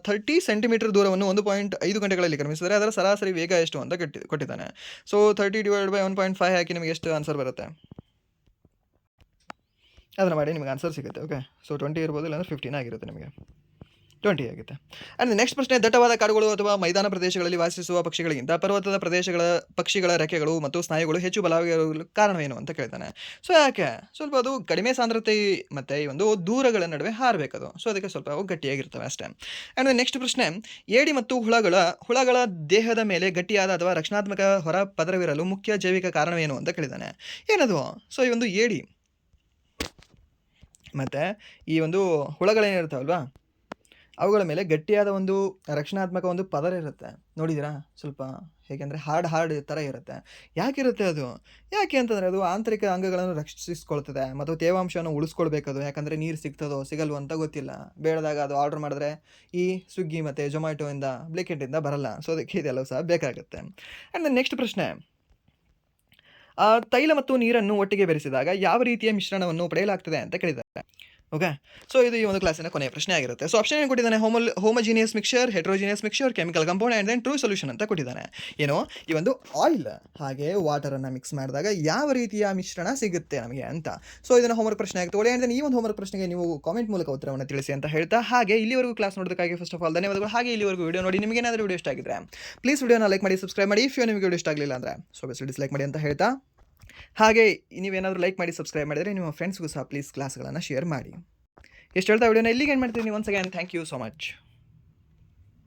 30 ಸೆಂಟಿಮೀಟರ್ ದೂರವನ್ನು 1.5 ಗಂಟೆಗಳಲ್ಲಿ ಕ್ರಮಿಸಿದರೆ ಅದರ ಸರಾಸರಿ ವೇಗ ಎಷ್ಟು ಅಂತ ಕೊಟ್ಟಿದ್ದಾನೆ. ಸೊ 30 ಡಿವೈಡ್ ಬೈ 1.5 ಹಾಕಿ ನಿಮಗೆ ಎಷ್ಟು ಆನ್ಸರ್ ಬರುತ್ತೆ ಅದನ್ನು ಮಾಡಿ, ನಿಮಗೆ ಆನ್ಸರ್ ಸಿಗುತ್ತೆ. ಓಕೆ, ಸೊ 20 ಇರ್ಬೋದು, ಇಲ್ಲಾಂದರೆ 15 ಆಗಿರುತ್ತೆ, ನಿಮಗೆ 20 ಆಗುತ್ತೆ. ಆ್ಯಂಡ್ ನೆಕ್ಸ್ಟ್ ಪ್ರಶ್ನೆ, ದಟ್ಟವಾದ ಕಾಡುಗಳು ಅಥವಾ ಮೈದಾನ ಪ್ರದೇಶಗಳಲ್ಲಿ ವಾಸಿಸುವ ಪಕ್ಷಿಗಳಿಗಿಂತ ಪರ್ವತದ ಪ್ರದೇಶಗಳ ಪಕ್ಷಿಗಳ ರೆಕ್ಕೆಗಳು ಮತ್ತು ಸ್ನಾಯುಗಳು ಹೆಚ್ಚು ಬಲವಾಗಿರಲು ಕಾರಣವೇನು ಅಂತ ಕೇಳ್ತಾನೆ. ಸೊ ಯಾಕೆ, ಸ್ವಲ್ಪ ಅದು ಕಡಿಮೆ ಸಾಂದ್ರತೆ ಮತ್ತು ಈ ಒಂದು ದೂರಗಳ ನಡುವೆ ಹಾರಬೇಕದು. ಸೊ ಅದಕ್ಕೆ ಸ್ವಲ್ಪ ಅವು ಗಟ್ಟಿಯಾಗಿರ್ತವೆ ಅಷ್ಟೇ. ಆ್ಯಂಡ್ ನೆಕ್ಸ್ಟ್ ಪ್ರಶ್ನೆ, ಏಡಿ ಮತ್ತು ಹುಳಗಳ ದೇಹದ ಮೇಲೆ ಗಟ್ಟಿಯಾದ ಅಥವಾ ರಕ್ಷಣಾತ್ಮಕ ಹೊರ ಪದರವಿರಲು ಮುಖ್ಯ ಜೈವಿಕ ಕಾರಣವೇನು ಅಂತ ಕೇಳಿದ್ದಾನೆ. ಏನದು? ಸೊ ಈ ಒಂದು ಏಡಿ ಮತ್ತು ಈ ಒಂದು ಹುಳಗಳೇನಿರ್ತಾವಲ್ವಾ, ಅವುಗಳ ಮೇಲೆ ಗಟ್ಟಿಯಾದ ಒಂದು ರಕ್ಷಣಾತ್ಮಕ ಒಂದು ಪದರ ಇರುತ್ತೆ. ನೋಡಿದ್ದೀರಾ, ಸ್ವಲ್ಪ ಹೇಗೆಂದರೆ ಹಾರ್ಡ್ ಥರ ಇರುತ್ತೆ. ಯಾಕಿರುತ್ತೆ ಅದು? ಯಾಕೆ ಅಂತಂದರೆ ಅದು ಆಂತರಿಕ ಅಂಗಗಳನ್ನು ರಕ್ಷಿಸ್ಕೊಳ್ತದೆ ಮತ್ತು ತೇವಾಂಶವನ್ನು ಉಳಿಸ್ಕೊಳ್ಬೇಕದು. ಯಾಕಂದರೆ ನೀರು ಸಿಗ್ತದೋ ಸಿಗಲ್ವೋ ಅಂತ ಗೊತ್ತಿಲ್ಲ. ಬೇಡದಾಗ ಅದು ಆರ್ಡ್ರ್ ಮಾಡಿದ್ರೆ ಈ ಸ್ವಿಗ್ಗಿ ಮತ್ತು ಜೊಮ್ಯಾಟೋಯಿಂದ ಬ್ಲಿಂಕಿಟಿಂದ ಬರಲ್ಲ. ಸೊ ಅದಕ್ಕೆ ಇದೆಲ್ಲವೂ ಸಹ ಬೇಕಾಗುತ್ತೆ. ಆ್ಯಂಡ್ ನೆಕ್ಸ್ಟ್ ಪ್ರಶ್ನೆ, ತೈಲ ಮತ್ತು ನೀರನ್ನು ಒಟ್ಟಿಗೆ ಬೆರೆಸಿದಾಗ ಯಾವ ರೀತಿಯ ಮಿಶ್ರಣವನ್ನು ಪಡೆಯಲಾಗ್ತದೆ ಅಂತ ಕೇಳಿದ್ದಾರೆ. ಓಕೆ, ಸೊ ಇದು ಈ ಒಂದು ಕ್ಲಾಸಿನ ಕೊನೆಯ ಪ್ರಶ್ನೆ ಆಗಿರುತ್ತೆ. ಸೊ ಆಪ್ಷನ್ ಏನು ಕೊಟ್ಟಿದ್ದಾನೆ, homogeneous mixture, heterogeneous mixture, chemical compound and then true solution ಅಂತ ಕೊಟ್ಟಿದ್ದಾನೆ. ಏನು, ಈ ಒಂದು ಆಯಿಲ್ ಹಾಗೆ ವಾಟರನ್ನು ಮಿಕ್ಸ್ ಮಾಡಿದಾಗ ಯಾವ ರೀತಿಯ ಮಿಶ್ರಣ ಸಿಗುತ್ತೆ ನಮಗೆ ಅಂತ. ಸೊ ಇದನ್ನು ಹೋಮ್ವರ್ಕ್ ಪ್ರಶ್ನೆ ಆಗಿ ತಗೊಳ್ಳಿ. ಆ್ಯಂಡ್ ಈ ಒಂದು ಹೋಮ್ವರ್ಕ್ ಪ್ರಶ್ನೆಗೆ ನೀವು ಕಾಮೆಂಟ್ ಮೂಲಕ ಉತ್ತರವನ್ನು ತಿಳಿಸಿ ಅಂತ ಹೇಳ್ತಾ, ಹಾಗೆ ಇಲ್ಲಿವರೆಗೂ ಕ್ಲಾಸ್ ನೋಡೋದಕ್ಕಾಗಿ ಫಸ್ಟ್ ಆಫ್ ಆಲ್ ಧನ್ಯವಾದಗಳು. ಹಾಗೆ ಇಲ್ಲಿವರೆಗೂ ವಿಡಿಯೋ ನೋಡಿ ನಿಮಗೆ ಏನಾದರೂ ವಿಡಿಯೋ ಇಷ್ಟ ಆಗಿದ್ರೆ ಪ್ಲೀಸ್ ವಿಡಿಯೋನ ಲೈಕ್ ಮಾಡಿ, ಸಬ್ಸ್ಕ್ರೈಬ್ ಮಾಡಿ. ಇಫ್ ನಿಮಗೆ ವಿಡಿಯೋ ಇಷ್ಟ ಆಗಲಿಲ್ಲ ಅಂದರೆ ಸೊ ಬೆಸ್ಟ್ ಡಿಸ್ಲೈಕ್ ಮಾಡಿ ಅಂತ ಹೇಳ್ತಾ, ಹಾಗೆ ನೀವೇನಾದರೂ ಲೈಕ್ ಮಾಡಿ ಸಬ್ಸ್ಕ್ರೈಬ್ ಮಾಡಿದರೆ ನಿಮ್ಮ ಫ್ರೆಂಡ್ಸ್ಗೂ ಸಹ ಪ್ಲೀಸ್ ಕ್ಲಾಸ್ಗಳನ್ನು ಶೇರ್ ಮಾಡಿ. ಎಷ್ಟು ಹೇಳ್ತಾ ವಿಡಿಯೋನ ಇಲ್ಲಿಗೆ ಏನು ಮಾಡ್ತೀನಿ. Once again thank you so much.